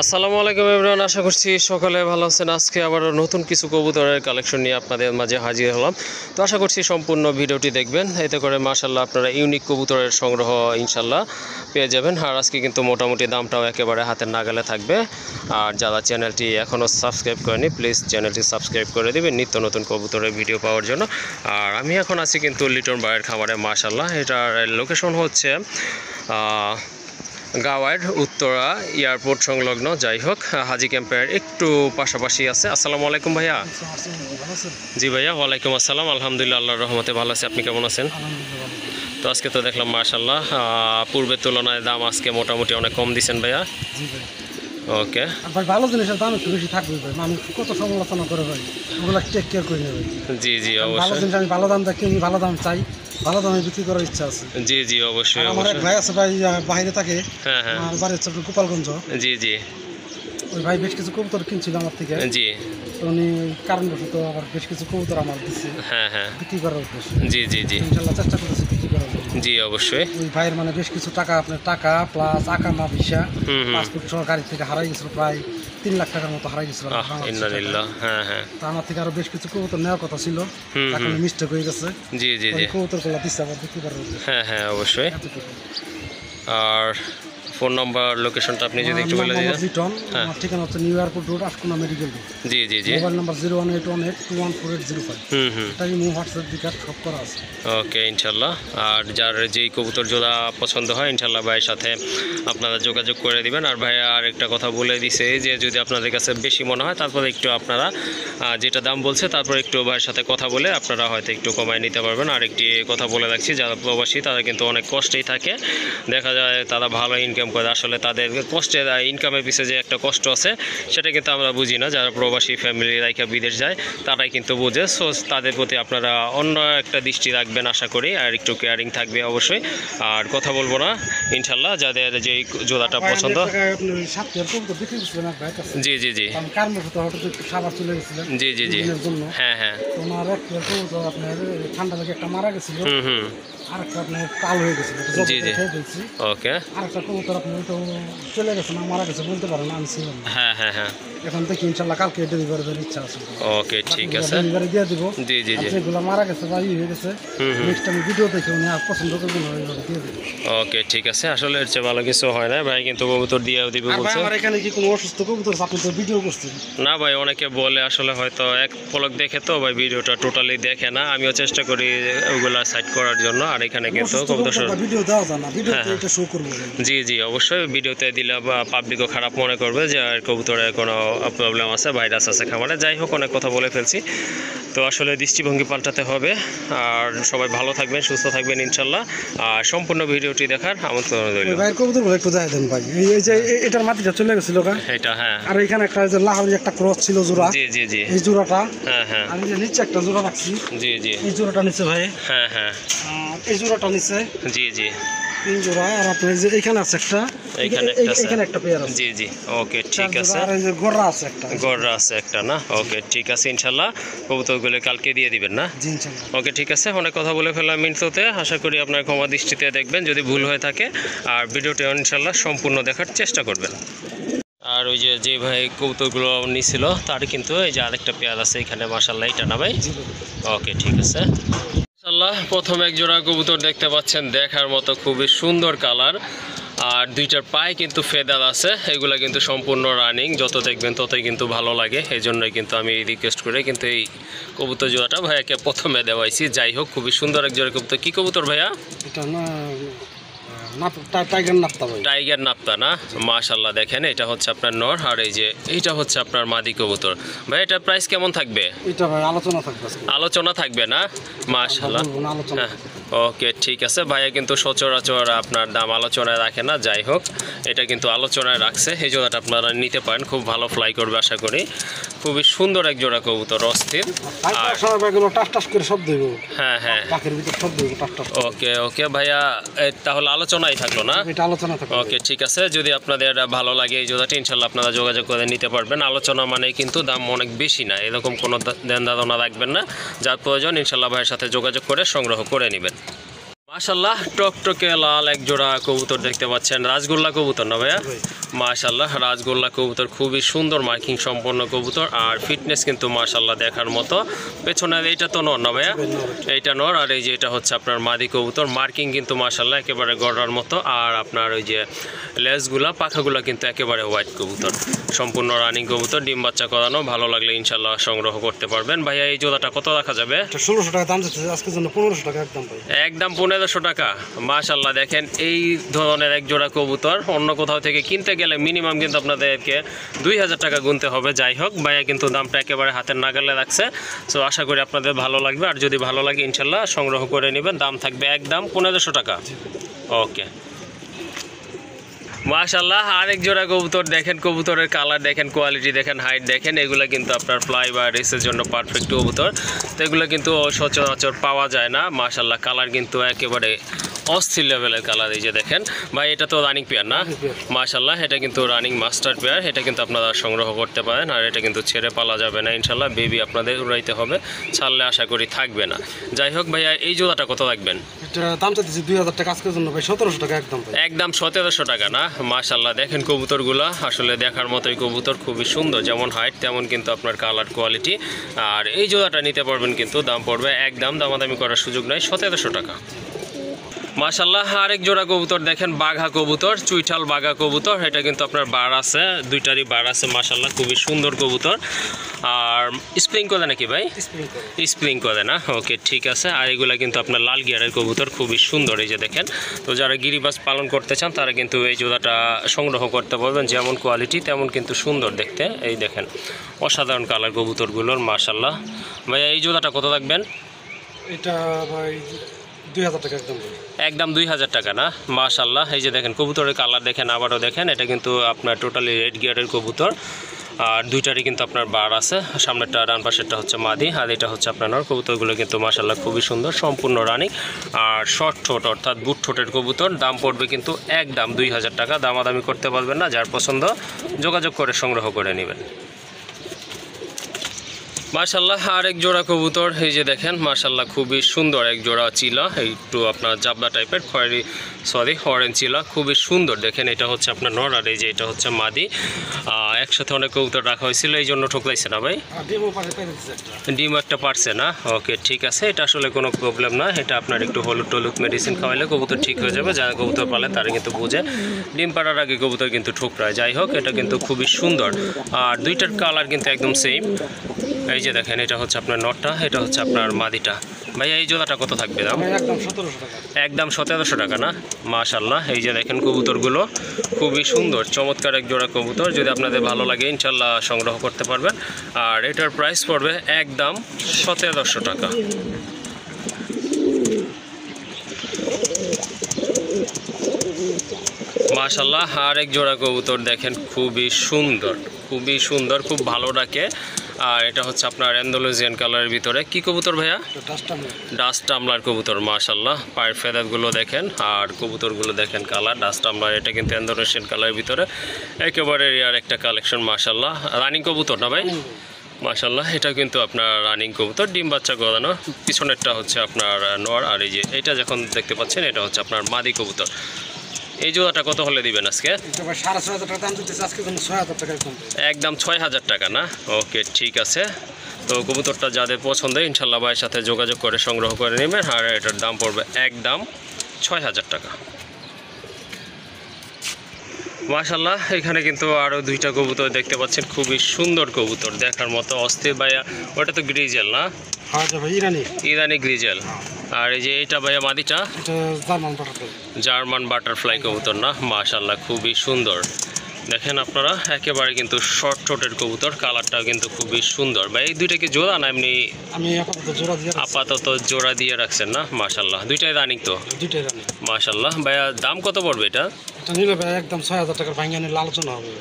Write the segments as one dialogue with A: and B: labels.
A: আসসালামু আলাইকুম এভরিওয়ান, আশা করছি সকালে ভালো আছেন। আজকে আবার নতুন কিছু কবুতরের কালেকশন নিয়ে আপনাদের মাঝে হাজির হলাম। তো আশা করছি সম্পূর্ণ ভিডিওটি দেখবেন, এতে করে মাশাআল্লাহ আপনারা ইউনিক কবুতরের সংগ্রহ ইনশাল্লাহ পেয়ে যাবেন। আর আজকে কিন্তু মোটামুটি দামটাও একেবারে হাতের নাগালে থাকবে। আর যারা চ্যানেলটি এখনও সাবস্ক্রাইব করেনি প্লিজ চ্যানেলটি সাবস্ক্রাইব করে দেবেন নিত্য নতুন কবুতরের ভিডিও পাওয়ার জন্য। আর আমি এখন আছি কিন্তু লিটন ভাইয়ের খামারে মাশাআল্লাহ। এটার লোকেশন হচ্ছে গাওয়ার উত্তরা এয়ারপোর্ট সংলগ্ন, যাই হোক হাজি ক্যাম্পের একটু পাশাপাশি আছে। আসসালামু আলাইকুম ভাইয়া। জি ভাইয়া, ওয়ালাইকুম আসসালাম। আলহামদুলিল্লাহ, আল্লাহর রহমতে ভালো আছি। আপনি কেমন আছেন? তো আজকে তো দেখলাম মাশাআল্লাহ পূর্বের তুলনায় দাম আজকে মোটামুটি অনেক কম দিচ্ছেন ভাইয়া। ওকে
B: ভাই, ভালো জিনিসের দাম একটু বেশি থাকবে ভাই, মানুষ কত সমালোচনা করে ভাই, ওগুলো টেক কেয়ার করে নেবে।
A: জি জি
B: ভালো
A: অবশ্যই।
B: জিনিস আমি ভালো দাম দেখি, আমি ভালো দাম চাই, ভালো দামে বিক্রি করার ইচ্ছা আছে।
A: জি জি অবশ্যই
B: আমার এক
A: অবশ্যই।
B: ভাই আছে ভাই, বাইরে থাকে,
A: হ্যাঁ হ্যাঁ।
B: আমার বাড়ি হচ্ছে গোপালগঞ্জ।
A: জি জি
B: ওই ভাই বেশ কিছু কবুতর কিনছিল আমার থেকে,
A: জি।
B: তো উনি কারণবশত আবার বেশ কিছু কবুতর আমার দিচ্ছে
A: হ্যাঁ হ্যাঁ।
B: বিক্রি করার উদ্দেশ্যে।
A: জি জি জি
B: ইনশাল্লাহ চেষ্টা করেছি বিক্রি করার জন্য।
A: জি অবশ্যই।
B: ওই ভাইয়ের মানে বেশ কিছু টাকা, আপনার টাকা প্লাস আকামা ভিসা
A: হুম হুম।
B: পাসপোর্ট সহ গাড়ি থেকে হারাই গেছিল, প্রায় 3 লাখ টাকার মতো হারাই গেছিল।
A: ইন্নালিল্লাহ। হ্যাঁ হ্যাঁ।
B: তো আমার থেকে আরো বেশ কিছু কবুতর নেওয়ার কথা ছিল, এখন মিস্টেক হয়ে গেছে।
A: জি জি জি।
B: কবুতরগুলো দিচ্ছে আবার বিক্রি করার উদ্দেশ্যে।
A: হ্যাঁ হ্যাঁ অবশ্যই।
B: এতটুকু।
A: আর ফোন নাম্বার লোকেশনটা আপনি যদি একটু বলে দিতেন।
B: লিটন,
A: হ্যাঁ।
B: আমার ঠিকানা হচ্ছে new airport road, Ashkona medical road.
A: জি জি জি।
B: Mobile number 01818214805।
A: হুম হুম।
B: এটা ইমো হোয়াটসঅ্যাপ দিকে সব করা আছে।
A: ওকে ইনশাল্লাহ। আর যার যেই কবুতর জোড়া পছন্দ হয় ইনশাল্লাহ ভাইয়ের সাথে আপনারা যোগাযোগ করে দিবেন। আর ভাইয়া আর একটা কথা বলে দিছে যে যদি আপনাদের কাছে বেশি মনে হয় তারপরে একটু আপনারা যেটা দাম বলছে তারপর একটু ভাইয়ের সাথে কথা বলে আপনারা হয়তো একটু কমায় নিতে পারবেন। আর একটি কথা বলে রাখছি, যারা প্রবাসী তারা কিন্তু অনেক কষ্টেই থাকে, দেখা যায় তারা ভালো ইনকাম করে, আসলে তাদের কষ্টের ইনকামের পিছনে যে একটা কষ্ট আছে সেটা কিন্তু আমরা বুঝি না। যারা প্রবাসী ফ্যামিলি রাইখা বিদেশ যায় তারাই কিন্তু বোঝে। সো তাদের প্রতি আপনারা অন্য একটা দৃষ্টি রাখবেন আশা করি, আর একটু কেয়ারিং থাকবে অবশ্যই। আর কথা বলবো না ইনশাল্লাহ, যাদের যেই জোড়াটা পছন্দ। জি জি জি জি জি জি। হ্যাঁ হ্যাঁ।
B: তোমার আপনার ঠান্ডা লেগে একটা মারা গেছিল,
A: হুম হুম।
B: আরেকটা আপনার কাল হয়ে গেছিল।
A: জি জি। ওকে।
B: আরেকটা কবুতর আপনি তো চলে গেছে না মারা গেছে বলতে পারেন, আমি ছিলাম না।
A: হ্যাঁ হ্যাঁ হ্যাঁ।
B: এখন থেকে ইনশাল্লাহ কালকে ডেলিভারি দেওয়ার ইচ্ছা আছে।
A: ওকে ঠিক আছে।
B: ডেলিভারি দিয়ে দিব।
A: জি জি জি।
B: যেগুলো মারা গেছে বা হয়ে গেছে নেক্সট আমি ভিডিও দেখে উনি আর পছন্দ করবেন ওইভাবে দিয়ে দেবো।
A: ওকে ঠিক আছে। আসলে এর চেয়ে ভালো কিছু হয় না ভাই, কিন্তু কবুতর দিয়ে দিবে
B: আর ভাই,
A: বলছে।
B: আমার এখানে কি কোনো অসুস্থ কবুতর আছে? আপনি তো ভিডিও করছেন
A: না ভাই, অনেকে বলে আসলে হয়তো এক পলক দেখে তো ভাই ভিডিওটা টোটালি দেখে না। আমিও চেষ্টা করি ওগুলা সাইড করার জন্য। আর এখানে কিন্তু কবুতর
B: ভিডিও দেওয়া যায় না, ভিডিওতে এটা শো করবো।
A: জি জি অবশ্যই, ভিডিওতে দিলে পাবলিকও খারাপ মনে করবে যে আর কবুতরের কোনো প্রবলেম আছে, ভাইরাস আছে খামারে। যাই হোক, অনেক কথা বলে ফেলছি। তো আসলে দৃষ্টিভঙ্গি পাল্টাতে হবে। আর সবাই ভালো থাকবেন, সুস্থ থাকবেন ইনশাল্লাহ। আর সম্পূর্ণ ভিডিওটি দেখার আমন্ত্রণ রইল।
B: ভাই কবুতর একটু দেখাই দেন ভাই। এই যে এটার মাটিটা চলে গেছিল
A: এটা। হ্যাঁ।
B: আর এখানে একটা যে লাহোরি একটা ক্রস ছিল জোড়া।
A: জি জি জি।
B: এই জোড়াটা।
A: হ্যাঁ হ্যাঁ।
B: আমি যে নিচে একটা জোড়া রাখছি।
A: জি জি।
B: এই জোড়াটা নিচে ভাই।
A: হ্যাঁ হ্যাঁ।
B: এই জোড়াটা নিচে।
A: জি জি।
B: 3 জোড়া। আর আপনার যে এখানে আছে একটা, এখানে একটা পেয়ার আছে।
A: জি জি। ওকে ঠিক আছে।
B: আর এই যে গড়া আছে একটা।
A: গড়রা আছে একটা না? ওকে ঠিক আছে ইনশাল্লাহ। কবুতরগুলো কালকে দিয়ে দিবেন না?
B: জি ইনশাল্লাহ।
A: ওকে ঠিক আছে। অনেক কথা বলে ফেললাম মিন্টুতে, আশা করি আপনার ক্ষমা দৃষ্টিতে দেখবেন যদি ভুল হয়ে থাকে। আর ভিডিওটি ইনশাল্লাহ সম্পূর্ণ দেখার চেষ্টা করবেন। আর ওই যে ভাই কবুতরগুলো নিছিল তার কিন্তু এই যে আরেকটা পেয়ার আছে এখানে মাশাল্লাহ, এটা না ভাই? ওকে ঠিক আছে মাশাল্লাহ। প্রথম এক জোড়া কবুতর দেখতে পাচ্ছেন, দেখার মতো খুবই সুন্দর কালার। আর দুইটার পায়ে কিন্তু ফেদার আছে, এগুলা কিন্তু সম্পূর্ণ রানিং, যত দেখবেন ততই কিন্তু ভালো লাগে। এই জন্যই কিন্তু আমি রিকোয়েস্ট করে কিন্তু এই কবুতর জোড়াটা ভাইয়াকে প্রথমে দেওয়াইছি। যাই হোক, খুবই সুন্দর এক জোড়া কবুতর। কি কবুতর ভাইয়া?
B: এটা না টাইগার নাপ্তা ভাই।
A: টাইগার নাপ্তা না? মাশাল্লাহ দেখেন, এটা হচ্ছে আপনার নর, আর এই যে এইটা হচ্ছে আপনার মাদি কবুতর। ভাই এটা প্রাইস কেমন থাকবে?
B: এটা ভাই আলোচনা থাকবে।
A: আলোচনা থাকবে না? মাশাল্লাহ। হ্যাঁ ওকে ঠিক আছে। ভাইয়া কিন্তু সচরাচর আপনার দাম আলোচনায় রাখে না। যাই হোক, এটা কিন্তু আলোচনায় রাখছে। এই জোড়াটা আপনারা নিতে পারেন, খুব ভালো ফ্লাই করবে আশা করি। খুবই সুন্দর এক জোড়া কবুতর, অস্থির। আর হ্যাঁ হ্যাঁ। ওকে ওকে ভাইয়া, তাহলে আলোচনাই থাকলো না? ওকে ঠিক আছে। যদি আপনাদের ভালো লাগে এই জোড়াটি ইনশাল্লাহ আপনারা যোগাযোগ করে নিতে পারবেন। আলোচনা মানে কিন্তু দাম অনেক বেশি না, এরকম কোনো দেন ধারণা রাখবেন না। যার প্রয়োজন ইনশাল্লাহ ভাইয়ের সাথে যোগাযোগ করে সংগ্রহ করে নেবেন। মাশাল্লাহ টকটকে লাল এক জোড়া কবুতর দেখতে পাচ্ছেন, রাজগোল্লা কবুতর না ভাইয়া? মাশাল্লাহ রাজগোল্লা কবুতর, খুবই সুন্দর মার্কিং সম্পন্ন কবুতর আর ফিটনেস কিন্তু মাশাল্লাহ দেখার মতো। পেছনে এইটা তো নর না ভাইয়া? এইটা নর, আর এই যে এটা হচ্ছে আপনার মাদি কবুতর। মার্কিং কিন্তু মাশাল্লাহ একেবারে গড়ার মতো, আর আপনার ওই যে লেজগুলা পাখাগুলা কিন্তু একেবারে হোয়াইট কবুতর, সম্পূর্ণ রানিং কবুতর, ডিম বাচ্চা করানো। ভালো লাগলে ইনশাল্লাহ সংগ্রহ করতে পারবেন। ভাইয়া এই জোড়াটা কত রাখা যাবে?
B: 1600 টাকা দাম যাচ্ছে আজকের জন্য, 1500 টাকা একদম ভাই,
A: একদম 1500 টাকা। মাশাল্লাহ দেখেন এই ধরনের এক জোড়া কবুতর অন্য কোথাও থেকে কিনতে গেলে মিনিমাম কিন্তু আপনাদেরকে 2000 টাকা গুনতে হবে। যাই হোক ভাইয়া কিন্তু দামটা একেবারে হাতের নাগালে রাখছে, সো আশা করি আপনাদের ভালো লাগবে, আর যদি ভালো লাগে ইনশাল্লাহ সংগ্রহ করে নেবেন। দাম থাকবে একদম 1500 টাকা। ওকে মাশাল্লাহ আরেক জোড়া কবুতর দেখেন, কবুতরের কালার দেখেন, কোয়ালিটি দেখেন, হাইট দেখেন, এগুলো কিন্তু আপনার ফ্লাই বা রেসের জন্য পারফেক্ট কবুতর। তো এগুলো কিন্তু সচরাচর পাওয়া যায় না। মাশাল্লাহ কালার কিন্তু একেবারে অস্থির লেভেলের কালার। এই যে দেখেন ভাই, এটা তো রানিং পেয়ার না? মাশাল্লাহ এটা কিন্তু রানিং মাস্টার পেয়ার, এটা কিন্তু আপনারা সংগ্রহ করতে পারেন। আর এটা কিন্তু ছেড়ে পালা যাবে না ইনশাল্লাহ, বেবি আপনাদের উড়াইতে হবে, ছাড়লে আশা করি থাকবে না। যাই হোক ভাইয়া এই জোড়াটা কত রাখবেন?
B: এটা দাম চাইতেছি 2000 টাকা আজকের জন্য ভাই, 1700 টাকা একদম ভাই,
A: একদম 1700 টাকা না? মাশাল্লাহ দেখেন কবুতরগুলা আসলে দেখার মতোই কবুতর, খুবই সুন্দর, যেমন হাইট তেমন কিন্তু আপনার কালার কোয়ালিটি। আর এই জোড়াটা নিতে পারবেন কিন্তু দাম পড়বে একদম, দামাদামি করার সুযোগ নাই, 1700 টাকা। মাশাল্লাহ আরেক জোড়া কবুতর দেখেন, বাঘা কবুতর, চুইঠাল বাঘা কবুতর। এটা কিন্তু আপনার বার আছে, দুইটারই বার আছে মাশাল্লাহ, খুবই সুন্দর কবুতর। আর স্প্রিং করে নাকি ভাই? স্প্রিং করে না? ওকে ঠিক আছে। আর এগুলা কিন্তু আপনার লাল গিয়ারের কবুতর, খুবই সুন্দর। এই যে দেখেন, তো যারা গিরিবাজ পালন করতে চান তারা কিন্তু এই জোড়াটা সংগ্রহ করতে পারবেন, যেমন কোয়ালিটি তেমন কিন্তু সুন্দর দেখতে। এই দেখেন অসাধারণ কালার কবুতরগুলোর মাশাল্লাহ। ভাইয়া এই জোড়াটা কত রাখবেন?
B: এটা ভাই 2000 টাকা একদম ভাই,
A: একদম 2000 টাকা না? মাশাল্লাহ এই যে দেখেন কবুতরের কালার দেখেন, আবারও দেখেন, এটা কিন্তু আপনার টোটালি রেড গিয়ারের কবুতর। আর দুইটারই কিন্তু আপনার বার আছে, সামনেরটা ডান পাশেরটা হচ্ছে মাদি, আর এটা হচ্ছে আপনার নর। কবুতরগুলো কিন্তু মাশাল্লাহ খুবই সুন্দর, সম্পূর্ণ রানিং আর শর্ট ঠোঁট অর্থাৎ বুট ঠোঁটের কবুতর। দাম পড়বে কিন্তু একদম 2000 টাকা, দামাদামি করতে পারবেন না। যার পছন্দ যোগাযোগ করে সংগ্রহ করে নেবেন। মাশাল্লাহ আরেক জোড়া কবুতর এই যে দেখেন, মাশাল্লাহ খুবই সুন্দর এক জোড়া চিলা, একটু আপনার জাবলা টাইপের অরেঞ্জ চিলা, খুবই সুন্দর দেখেন। এটা হচ্ছে আপনার নর, আর এই যে এটা হচ্ছে মাদি। একসাথে অনেক কবুতর রাখা হয়েছিল, এই জন্য ঠোকলাইছে না ভাই? ডিম একটা পারছে না? ওকে ঠিক আছে, এটা আসলে কোনো প্রবলেম না। এটা আপনার একটু হলুদ টলুদ মেডিসিন খাওয়াইলে কবুতর ঠিক হয়ে যাবে। যারা কবুতর পালে তারা কিন্তু বোঝে, ডিম পাড়ার আগে কবুতর কিন্তু ঠোকরায়। যাই হোক এটা কিন্তু খুবই সুন্দর, আর দুইটার কালার কিন্তু একদম সেম। এই যে দেখেন এটা হচ্ছে আপনার নটটা, এটা হচ্ছে আপনার মাদিটা। ভাইয়া এই জোড়াটা কত থাকবে দাম?
B: একদম 1700 টাকা।
A: একদম 1700 টাকা না? মাশাল্লাহ এই যে দেখেন কবুতরগুলো খুবই সুন্দর, চমৎকার এক জোড়া কবুতর। যদি আপনাদের ভালো লাগে ইনশাল্লাহ সংগ্রহ করতে পারবেন। আর এটার প্রাইস পড়বে একদম 1700 টাকা। মাশাল্লাহ আরেক জোড়া কবুতর দেখেন, খুবই সুন্দর, খুবই সুন্দর, খুব ভালো ডাকে। আর এটা হচ্ছে আপনার অ্যান্ডালুজিয়ান কালারের ভিতরে কি কবুতর ভাইয়া? ডাস্ট টামলার কবুতর। মাশাল্লাহ পায়ের ফেদারগুলো দেখেন আর কবুতরগুলো দেখেন কালার ডাস্ট টামলার। এটা কিন্তু অ্যান্ডালুজিয়ান কালারের ভিতরে একেবারে রিয়ার একটা কালেকশন। মাশাল্লাহ রানিং কবুতর না ভাই? মাশাল্লাহ এটা কিন্তু আপনার রানিং কবুতর, ডিম বাচ্চা গড়ানো। পিছনেরটা হচ্ছে আপনার নর, আর এই যে এটা যখন দেখতে পাচ্ছেন এটা হচ্ছে আপনার মাদি কবুতর। এই জোড়াটা কত হলে দিবেন আজকে? একদম 6000 টাকা না? ওকে ঠিক আছে। তো কবুতরটা যাদের পছন্দ ইনশাল্লাহ ভাইয়ের সাথে যোগাযোগ করে সংগ্রহ করে নেবেন। আর এটার দাম পড়বে একদম 6000 টাকা। মাশাল্লাহ এখানে কিন্তু আরও দুইটা কবুতর দেখতে পাচ্ছেন, খুবই সুন্দর কবুতর, দেখার মতো অস্থির। ভাইয়া ওটা তো গ্রিজেল না? ইরানি গ্রিজেল। আর এই যে এইটা ভাইয়া মাদিটা? জার্মান বাটারফ্লাই কবুতর না? মাশাল্লাহ খুবই সুন্দর দেখেন আপনারা, একেবারে কিন্তু শর্ট ঠোঁটের কবুতর, কালারটাও কিন্তু খুবই সুন্দর। ভাই এই দুইটা কি জোড়া না এমনি? আপাতত জোড়া দিয়ে রাখছেন না? মাশাল্লাহ দুইটাই রানিং তো? মাশাল্লাহ। ভাইয়া দাম কত পড়বে এটা?
B: একদম 6000 টাকা, ভেঙে নিলে আলোচনা হবে।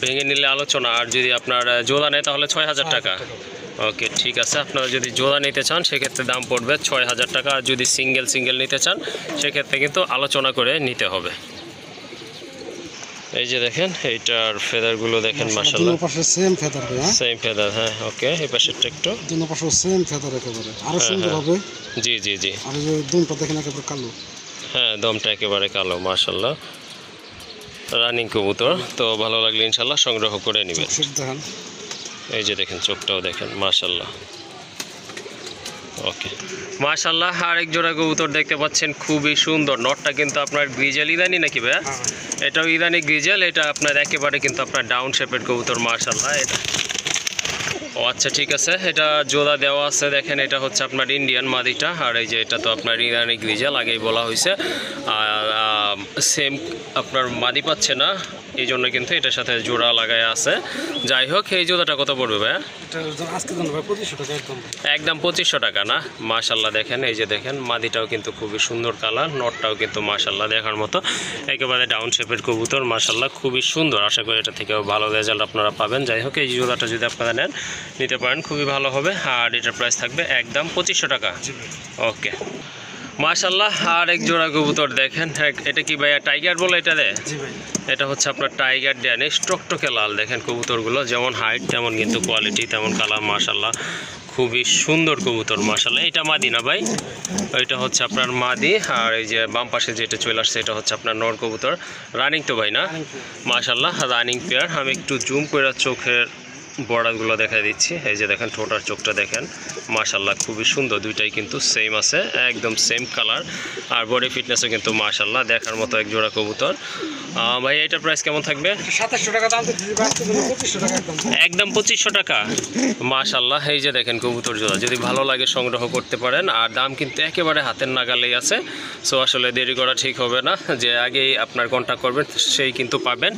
A: ভেঙে নিলে আলোচনা, আর যদি আপনার জোড়া নেয় তাহলে 6000 টাকা। ওকে ঠিক আছে, আপনারা যদি জোড়া নিতে চান সেক্ষেত্রে দাম পড়বে 6000 টাকা। আর যদি সিঙ্গেল নিতে চান সেক্ষেত্রে কিন্তু আলোচনা করে নিতে হবে। এই যে দেখেন এইটার ফেদারগুলো দেখেন মাশাআল্লাহ,
B: দুই পাশে সেম ফেদার ভাই। হ্যাঁ
A: সেম ফেদার। হ্যাঁ ওকে, এই পাশেরটা একটু
B: দুই পাশে সেম ফেদার একেবারে আরো সুন্দর হবে।
A: জি জি জি।
B: আর এই যে দুনটা দেখেন একেবারে কালো।
A: হ্যাঁ, দমটা একেবারে কালো, মাশাল্লাহ। রানিং কবুতর তো, ভালো লাগলে ইনশাল্লাহ সংগ্রহ করে নেবেন।
B: দেখেন,
A: এই যে দেখেন, চোখটাও দেখেন, মাশাল্লাহ। ওকে, মাশাল্লাহ। আরেক জোড়া কবুতর দেখতে পাচ্ছেন, খুবই সুন্দর। নটটা কিন্তু আপনার গ্রিজেল ইদানি নাকি ভাইয়া? এটাও ইদানি গ্রিজেল। এটা আপনার একেবারে কিন্তু আপনার ডাউন শেপের কবুতর, মাশাল্লাহ। এটা ও আচ্ছা, ঠিক আছে। এটা জোড়া দেওয়া আছে, দেখেন। এটা হচ্ছে আপনার ইন্ডিয়ান মাদিটা, আর এই যে এটা তো আপনার ইরানি গ্রিজেল, আগেই বলা হয়েছে। আর সেম আপনার মাদি পাচ্ছে না, এই জন্য কিন্তু এটার সাথে জোড়া লাগায় আছে। যাই হোক, এই জোড়াটা কত পড়বে ভাইয়া?
B: আজকে জন্য ভাই 2500 টাকা একদম।
A: একদম 2500 টাকা না? মাশাল্লাহ, দেখেন। এই যে দেখেন, মাদিটাও কিন্তু খুবই সুন্দর কালার, নটটাও কিন্তু মাশাল্লাহ দেখার মতো, একেবারে ডাউন শেপের কবুতর, মাশাল্লাহ খুবই সুন্দর। আশা করি এটা থেকেও ভালো রেজাল্ট আপনারা পাবেন। যাই হোক, এই জোড়াটা যদি আপনারা নেন, নিতে পারেন, খুবই ভালো হবে। আর এটার প্রাইস থাকবে একদম 2500 টাকা। ওকে, মাশাল্লাহ। আর এক জোড়া কবুতর দেখেন, এটা কি ভাইয়া টাইগার বলে এটা রে?
B: জি ভাই,
A: এটা হচ্ছে আপনার টাইগার ড্যানিশ, টকটকে লাল। দেখেন কবুতরগুলো যেমন হাইট তেমন কিন্তু কোয়ালিটি তেমন কালার, মাশাল্লাহ খুবই সুন্দর কবুতর, মাশাল্লাহ। এটা মাদি না ভাই? এটা হচ্ছে আপনার মাদি। আর এই যে বাম পাশে যেটা চলে আসছে, এটা হচ্ছে আপনার নর কবুতর। রানিং তো ভাই না? মাশাল্লাহ, রানিং পেয়ার। আমি একটু জুম করে চোখের বর্ডারগুলো দেখা দিচ্ছি। এই যে দেখেন, ঠোঁটার চোখটা দেখেন, মাশাল্লাহ খুবই সুন্দর। দুইটাই কিন্তু সেম আছে, একদম সেম কালার। আর বডি ফিটনেসও কিন্তু মাশাল্লাহ দেখার মতো এক জোড়া কবুতর। ভাই, এটার প্রাইস কেমন থাকবে?
B: 2700 টাকা দাম। 2500 টাকা একদম।
A: একদম 2500 টাকা, মাশাল্লাহ। এই যে দেখেন কবুতর জোড়া, যদি ভালো লাগে সংগ্রহ করতে পারেন। আর দাম কিন্তু একেবারে হাতের নাগালেই আছে। সো আসলে দেরি করা ঠিক হবে না, যে আগেই আপনার কন্ট্যাক্ট করবেন সেই কিন্তু পাবেন।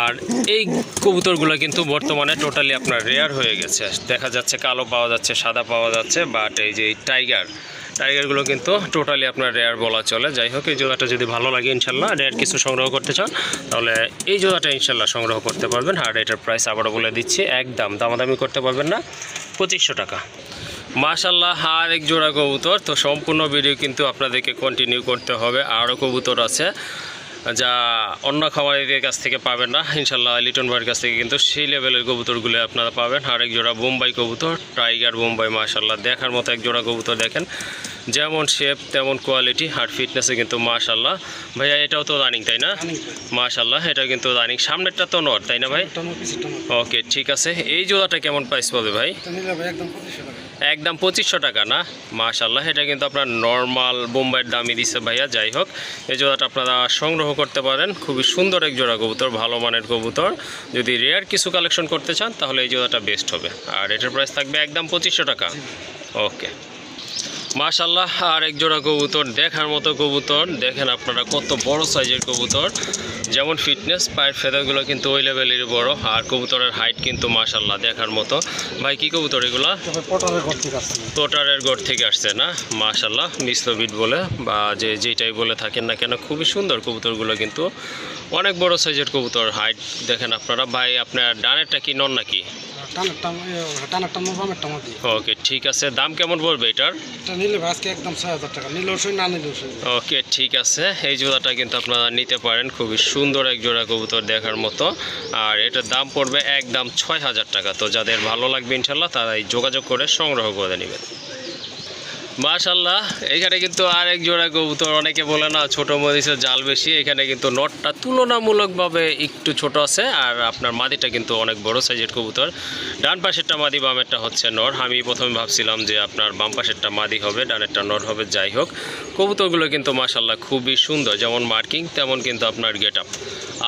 A: আর এই কবুতরগুলো কিন্তু বর্তমানে টোটালি আপনার রেয়ার হয়ে গেছে। দেখা যাচ্ছে কালো পাওয়া যাচ্ছে, সাদা পাওয়া যাচ্ছে, বাট এই যে টাইগারগুলো কিন্তু টোটালি আপনার রেয়ার বলা চলে। যাই হোক, এই জোড়াটা যদি ভালো লাগে ইনশাল্লাহ, রেয়ার কিছু সংগ্রহ করতে চান, তাহলে এই জোড়াটা ইনশাল্লাহ সংগ্রহ করতে পারবেন। আর এটার প্রাইস আবারও বলে দিচ্ছি, একদম দামাদামি করতে পারবেন না, 2500 টাকা। মাশাল্লাহ, আর এক জোড়া কবুতর। তো সম্পূর্ণ ভিডিও কিন্তু আপনাদেরকে কন্টিনিউ করতে হবে। আরও কবুতর আছে যা অন্য খামারিদের কাছ থেকে পাবেন না, ইনশাল্লাহ লিটন ভাইয়ের কাছ থেকে কিন্তু সেই লেভেলের কবুতরগুলো আপনারা পাবেন। আর এক জোড়া বোম্বাই কবুতর, টাইগার বোম্বাই, মাশাল্লাহ দেখার মতো এক জোড়া কবুতর। দেখেন যেমন শেপ তেমন কোয়ালিটি, আর ফিটনেসে কিন্তু মাশাল্লাহ। ভাইয়া, এটাও তো রানিং তাই না? মাশাল্লাহ, এটা কিন্তু রানিং। সামনেরটা তো নর তাই না ভাই? ওকে, ঠিক আছে। এই জোড়াটা কেমন প্রাইস পাবে ভাই? একদম 2500 টাকা না? মাশাল্লাহ, এটা কিন্তু আপনার নর্মাল বোম্বাইয়ের দামই দিচ্ছে ভাইয়া। যাই হোক, এই জোড়াটা আপনারা সংগ্রহ করতে পারেন। খুবই সুন্দর এক জোড়া কবুতর, ভালো মানের কবুতর। যদি রেয়ার কিছু কালেকশন করতে চান, তাহলে এই জোড়াটা বেস্ট হবে। আর এটার প্রাইস থাকবে একদম 2500 টাকা। ওকে, মাশাল্লাহ। আর এক জোড়া কবুতর, দেখার মতো কবুতর। দেখেন আপনারা কত বড় সাইজের কবুতর, যেমন ফিটনেস, পায়ের ফেদারগুলো কিন্তু ওই লেভেলের বড়। আর কবুতরের হাইট কিন্তু মাশাল্লাহ দেখার মতো। ভাই, কি কবুতর এগুলা? পোটারের গড় থেকে আসছে না? মাশাল্লাহ, মিশ্র বিট বলে বা যেটাই বলে থাকেন না কেন, খুবই সুন্দর কবুতরগুলো কিন্তু অনেক বড় সাইজের কবুতর। হাইট দেখেন আপনারা। ভাই, আপনার ডানেরটা কি নন নাকি? ওকে, ঠিক আছে। দাম কেমন পড়বে এটার?
B: একদম 6000 টাকা।
A: ওকে, ঠিক আছে। এই জোড়াটা কিন্তু আপনারা নিতে পারেন, খুবই সুন্দর এক জোড়া কবুতর দেখার মতো। আর এটার দাম পড়বে একদম 6000 টাকা। তো যাদের ভালো লাগবে ইনশাল্লাহ, তারাই যোগাযোগ করে সংগ্রহ করে নেবেন। মাশাল্লাহ, এখানে কিন্তু আরেক জোড়া কবুতর। অনেকে বলে না ছোট মরিচের জাল বেশি, এখানে কিন্তু নটটা তুলনামূলকভাবে একটু ছোট আছে। আর আপনার মাদিটা কিন্তু অনেক বড় সাইজের কবুতর। ডান পাশেরটা মাদি, বামেরটা হচ্ছে নর। আমি প্রথমে ভাবছিলাম যে আপনার বাম পাশেরটা মাদি হবে, ডানেরটা নর হবে। যাই হোক, কবুতরগুলো কিন্তু মাশাল্লাহ খুবই সুন্দর, যেমন মার্কিং তেমন কিন্তু আপনার গেট আপ।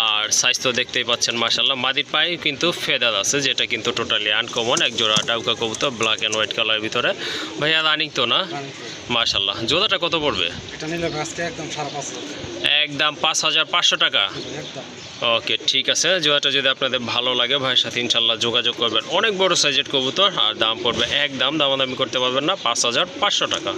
A: আর সাইজ তো দেখতেই পাচ্ছেন মাশাল্লাহ। মাদির পায়ে কিন্তু ফেদার আছে, যেটা কিন্তু টোটালি আনকমন। এক জোড়া ডাউকা কবুতর, ব্ল্যাক অ্যান্ড হোয়াইট কালারের ভিতরে। ভাইয়া, রানিং তো না? মাশাল্লাহ। জোড়াটা কত পড়বে? একদম 5500 টাকা। ওকে, ঠিক আছে। জোড়াটা যদি আপনাদের ভালো লাগে, ভাইয়ের সাথে ইনশাল্লাহ যোগাযোগ করবেন। অনেক বড় সাইজের কবুতর। আর দাম পড়বে একদম দামাদামি করতে পারবেন না, 5500 টাকা।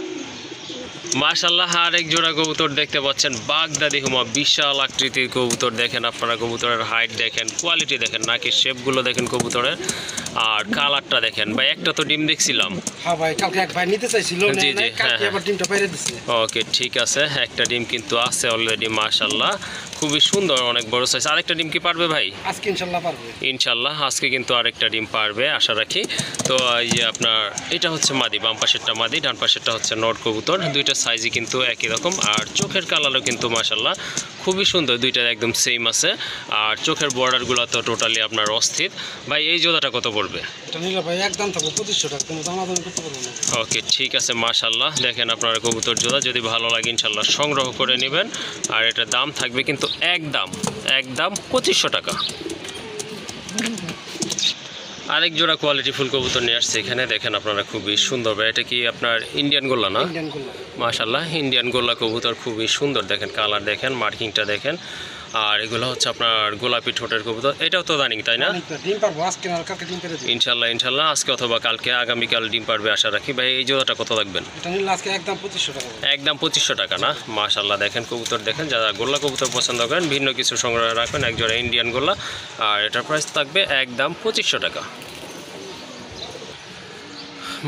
A: মাশাল্লাহ, আর এক জোড়া কবুতর দেখতে পাচ্ছেন, বাগদাদি হুমা, বিশাল আকৃতির কবুতর। দেখেন আপনারা কবুতরের হাইট দেখেন, কোয়ালিটি দেখেন, নাকি শেপগুলো দেখেন কবুতরের। আর কালারটা দেখেন ভাই, একটা তো ডিম দেখছিলাম।
B: হ্যাঁ ভাই, কালকে এক ভাই নিতে চাইছিল,
A: জি, জি,
B: কালকে
A: হ্যাঁ,
B: আবার ডিমটা বাইরে দিছে।
A: ওকে, ঠিক আছে, একটা ডিম কিন্তু আছে অলরেডি, মাশাল্লাহ খুবই সুন্দর, অনেক বড় সাইজ। আরেকটা ডিম কি পারবে ভাই?
B: আজকে ইনশাল্লাহ পারবে।
A: ইনশাল্লাহ আজকে কিন্তু আরেকটা ডিম পারবে আশা রাখি। তো এই যে আপনার এটা হচ্ছে মাদি, বাম পাশেরটা মাদি, ডান পাশেরটা হচ্ছে নর কবুতর। দুইটা সাইজই কিন্তু একই রকম, আর চোখের কালারও কিন্তু মাশাল্লাহ খুবই সুন্দর, দুইটা একদম সেম আছে। আর চোখের বর্ডারগুলো তো টোটালি আপনার অস্থির। ভাই এই জোড়াটা কত পড়বে?
B: এটা নিলে ভাই একদম থাকবে 2500 টাকা, কোনো দামাদামি করতে পারবো না।
A: ওকে, ঠিক আছে, মাশাল্লাহ দেখেন আপনার কবুতর জোড়া, যদি ভালো লাগে ইনশাল্লাহ সংগ্রহ করে নেবেন। আর এটার দাম থাকবে কিন্তু একদম 2500 টাকা। আরেক জোড়া কোয়ালিটি ফুল কবুতর নিয়ে আসছে এখানে, দেখেন আপনারা খুবই সুন্দর। এটা কি আপনার ইন্ডিয়ান গোল্লা না?
B: ইন্ডিয়ান গোল্লা।
A: মাশাল্লাহ ইন্ডিয়ান গোল্লা কবুতর, খুবই সুন্দর, দেখেন কালার দেখেন, মার্কিংটা দেখেন। আর এগুলো হচ্ছে আপনার গোলাপি ঠোঁটের কবুতর। এটাও তো রানিং তাই না?
B: ডিম পারবো আজকে না কালকে, ডিম পেরে দিই
A: ইনশাল্লাহ আজকে অথবা কালকে, আগামীকাল ডিম পারবে আশা রাখি। ভাই এই জোড়াটা কত রাখবেন?
B: এটা নিলে আজকে একদম 2500 টাকা।
A: একদম 2500 টাকা না? মাশাল্লাহ দেখেন কবুতর দেখেন, যারা গোল্লা কবুতর পছন্দ করেন ভিন্ন কিছু সংগ্রহ রাখবেন, এক জোড়া ইন্ডিয়ান গোল্লা। আর এটার প্রাইস থাকবে একদম 2500 টাকা।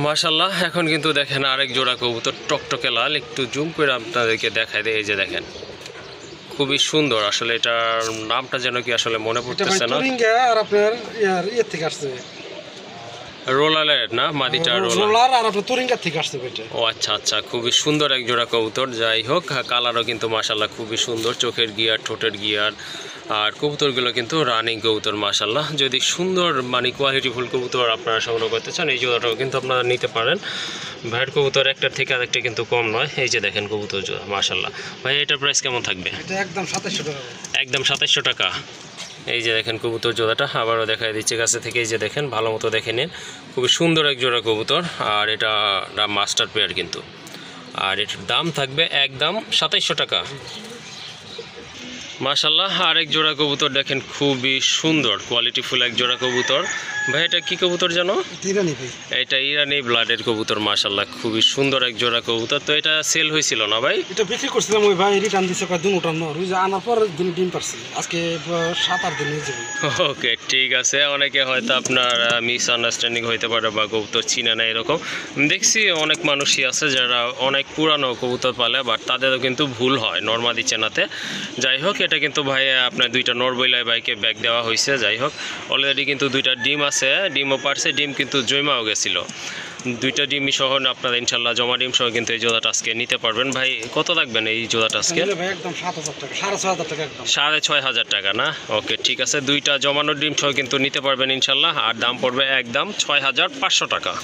A: মাশাল্লাহ এখন কিন্তু দেখেন আরেক জোড়া কবুতর টকটকে লাল, একটু জুম করে আপনাদেরকে দেখায় দেয়। এই যে দেখেন খুবই সুন্দর, আসলে এটার নামটা যেন কি আসলে মনে পড়তেছে না।
B: আর আপনার ইয়ে থেকে আসছে,
A: রোলারের না? মাদিটা
B: রোলার, আর আপনার তুরিঙ্গা থেকে আসছে বেটা।
A: ও আচ্ছা, খুবই সুন্দর এক জোড়া কবুতর। যাই হোক, কালারও কিন্তু মাশাল্লাহ খুবই সুন্দর, চোখের গিয়ার, ঠোঁটের গিয়ার, আর কবুতরগুলো কিন্তু রানিং কবুতর মাশাল্লাহ। যদি সুন্দর মানে কোয়ালিটি ফুল কবুতর আপনারা সংগ্রহ করতে চান, এই জোড়াটাও কিন্তু আপনারা নিতে পারেন। ভাইয়ের কবুতর একটার থেকে আরেকটা কিন্তু কম নয়। এই যে দেখেন কবুতর জোড়া মাশাল্লাহ। ভাই এটার প্রাইস কেমন থাকবে?
B: এটা একদম 2700 টাকা।
A: একদম 2700 টাকা। এই যে দেখেন কবুতর জোড়াটা আবারও দেখাই দিচ্ছে কাছে থেকে। এই যে দেখেন, ভালো মতো দেখে নিন, খুবই সুন্দর এক জোড়া কবুতর। আর এটা মাস্টার পেয়ার কিন্তু। আর এটার দাম থাকবে একদম 2700 টাকা। মাশাল্লাহ আরেক জোড়া কবুতর দেখেন, খুবই সুন্দর কোয়ালিটি ফুল এক জোড়া কবুতর। ভাই এটা কি কবুতর জানো?
B: ইরানি ভাই।
A: এটা ইরানি ব্লাডের কবুতর মাশাল্লাহ, খুবই সুন্দর এক জোড়া কবুতর। তো এটা সেল হয়েছিল না ভাই?
B: এটা বিক্রি করছিলাম, ওই ভাই রিটার্ন দিছে কয় দিন ওঠার নর, ওই যে আনার পর দিন ডিম পারছি, আজকে 7-8 দিন হয়ে যাবে।
A: ওকে, ঠিক আছে। অনেকে হয়তো আপনার মিসআন্ডারস্ট্যান্ডিং হইতে পারে বা কবুতর চিনে না, এরকম দেখছি অনেক মানুষই আছে যারা অনেক পুরানো কবুতর পালে, বাট তাদেরও কিন্তু ভুল হয় নর্মাদি চেনাতে। যাই হোক, এটা কিন্তু ভাই আপনার দুইটা নরবইলায় ভাইকে ব্যাগ দেওয়া হয়েছে। যাই হোক, অলরেডি কিন্তু দুইটা ডিম আছে, ডিমও পারছে, ডিম কিন্তু জৈমাও গেছিল। দুইটা ডিমই সহ আপনারা ইনশাল্লাহ জমা ডিম সহ কিন্তু এই জোড়াটা আজকে নিতে পারবেন। ভাই কত লাগবেন এই জোড়াটা আজকে?
B: ভাই একদম 7000 টাকা, 6500 টাকা একদম।
A: 6500 টাকা না? ওকে, ঠিক আছে, দুইটা জমানো ডিম সহ কিন্তু নিতে পারবেন ইনশাল্লাহ। আর দাম পড়বে একদম 6500 টাকা।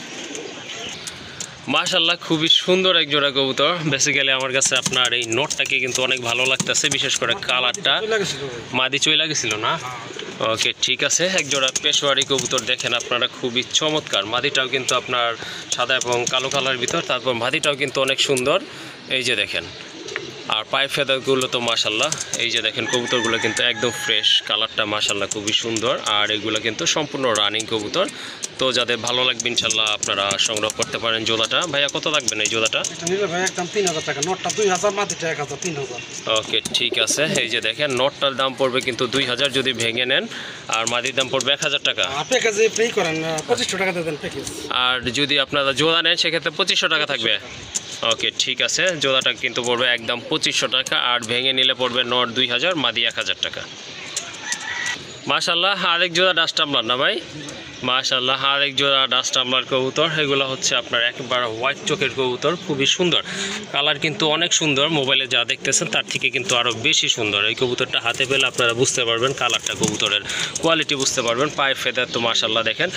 A: মাশাল্লাহ খুবই সুন্দর এক জোড়া কবুতর। বেসিক্যালি আমার কাছে আপনার এই নটটাকে কিন্তু অনেক ভালো লাগতেছে, বিশেষ করে কালারটা। মাদি চই লাগেছিল না? ওকে, ঠিক আছে, এক জোড়া পেশোয়ারি কবুতর দেখেন আপনারা, খুবই চমৎকার। মাদিটাও কিন্তু আপনার সাদা এবং কালো কালার ভিতর, তারপর মাদিটাও কিন্তু অনেক সুন্দর। এই যে দেখেন, আর পায়ের ফেদারগুলো তো মাশাল্লাহ। এই যে দেখেন কবুতরগুলো কিন্তু একদম ফ্রেশ, কালারটা মাশাল্লাহ খুবই সুন্দর। আর এগুলো কিন্তু সম্পূর্ণ রানিং কবুতর। তো যাদের ভালো লাগবে ইনশাল্লাহ আপনারা সংগ্রহ করতে পারেন জোড়াটা। ভাইয়া কত লাগবেন এই জোড়াটা?
B: এটা নিলে ভাই একদম 3000 টাকা, নটটা 2000, মাটিটা 1000, 3000।
A: ওকে, ঠিক আছে। এই যে দেখেন নটটার দাম পড়বে কিন্তু 2000 যদি ভেঙে নেন, আর মাদির দাম পড়বে 1000 টাকা।
B: প্যাকেজে ফ্রি করেন 2500 টাকা দেন প্যাকেজ।
A: আর যদি আপনারা জোড়া নেন সেক্ষেত্রে 2500 টাকা থাকবে। ওকে, ঠিক আছে, জোড়াটা কিন্তু পড়বে একদম 2500 টাকা। আর ভেঙে নিলে পড়বে নট 2000, মাদি 1000 টাকা। মাশাল্লাহ আরেক জোড়া ডাস্ট টাম্বলার না ভাই? মাশাল্লাহ আরেক জোড়া ডাস্ট টাম্বলার কবুতর। এগুলো হচ্ছে আপনার একেবারে হোয়াইট চোখের কবুতর, খুবই সুন্দর কালার, কিন্তু অনেক সুন্দর। মোবাইলে যা দেখতেছেন তার থেকে কিন্তু আরও বেশি সুন্দর। এই কবুতরটা হাতে পেলে আপনারা বুঝতে পারবেন কালারটা, কবুতরের কোয়ালিটি বুঝতে পারবেন। পায়ের ফেদার তো মাশাল্লাহ দেখেন,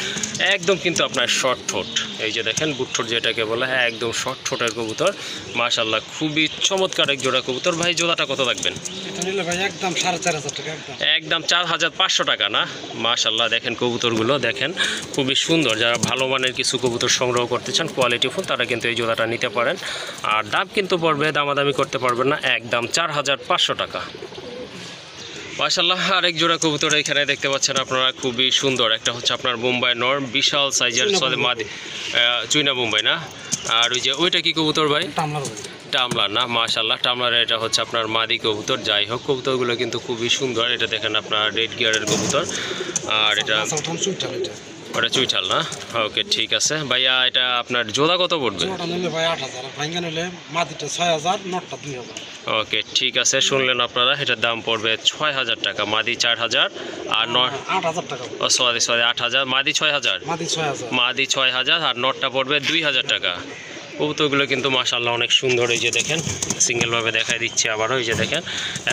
A: একদম কিন্তু আপনার শর্ট ঠোঁট। এই যে দেখেন বুট ঠোঁট যেটাকে বলে, হ্যাঁ একদম শর্ট ঠোঁটের কবুতর মাশাল্লাহ, খুবই চমৎকার এক জোড়া কবুতর। ভাই জোড়াটা কত রাখবেন?
B: এটা নিলে ভাই একদম 4500 টাকা,
A: একদম 4500 টাকা না? মাশাল্লাহ দেখেন কবুতরগুলো দেখেন, খুবই সুন্দর। যারা ভালো মানের কিছু কবুতর সংগ্রহ করতে চান কোয়ালিটি ফুল, তারা কিন্তু এই জোড়াটা নিতে পারেন। আর দাম কিন্তু পড়বে, দামাদামি করতে পারবেন না, একদম 4500 টাকা। মাশাল্লাহ আরেক জোড়া কবুতর এখানে দেখতে পাচ্ছেন আপনারা, খুবই সুন্দর। একটা হচ্ছে আপনার বোম্বাই নর, বিশাল সাইজের মাদি, চুইনা বোম্বাই না? আর ওই যে ওইটা কি কবুতর ভাই? টামলার না? মাশাল্লাহ টামলার, এটা হচ্ছে আপনার মাদি কবুতর। যাই হোক, কবুতরগুলো কিন্তু খুবই সুন্দর। এটা দেখেন আপনার রেড গিয়ারের কবুতর। আর এটা ওটা চুইঠাল না? ওকে ঠিক আছে ভাইয়া, এটা আপনার জোড়া কত পড়বে?
B: জোড়াটা নিলে ভাই 8,000, ভাঙ্গা নিলে মাটিটা 6,000, নটটা 2,000।
A: ওকে ঠিক আছে, শুনলেন আপনারা, এটার দাম পড়বে 6,000 টাকা, মাদি 4,000 আর নট
B: 8,000 টাকা।
A: ও সরি 8,000, মাদি 6,000,
B: মাটি 6,000।
A: মাদি 6,000 আর নটটা পড়বে 2,000 টাকা। কবুতরগুলো কিন্তু মাশাআল্লাহ অনেক সুন্দর, এই যে দেখেন সিঙ্গেলভাবে দেখাই দিচ্ছি আবারও, এই যে দেখেন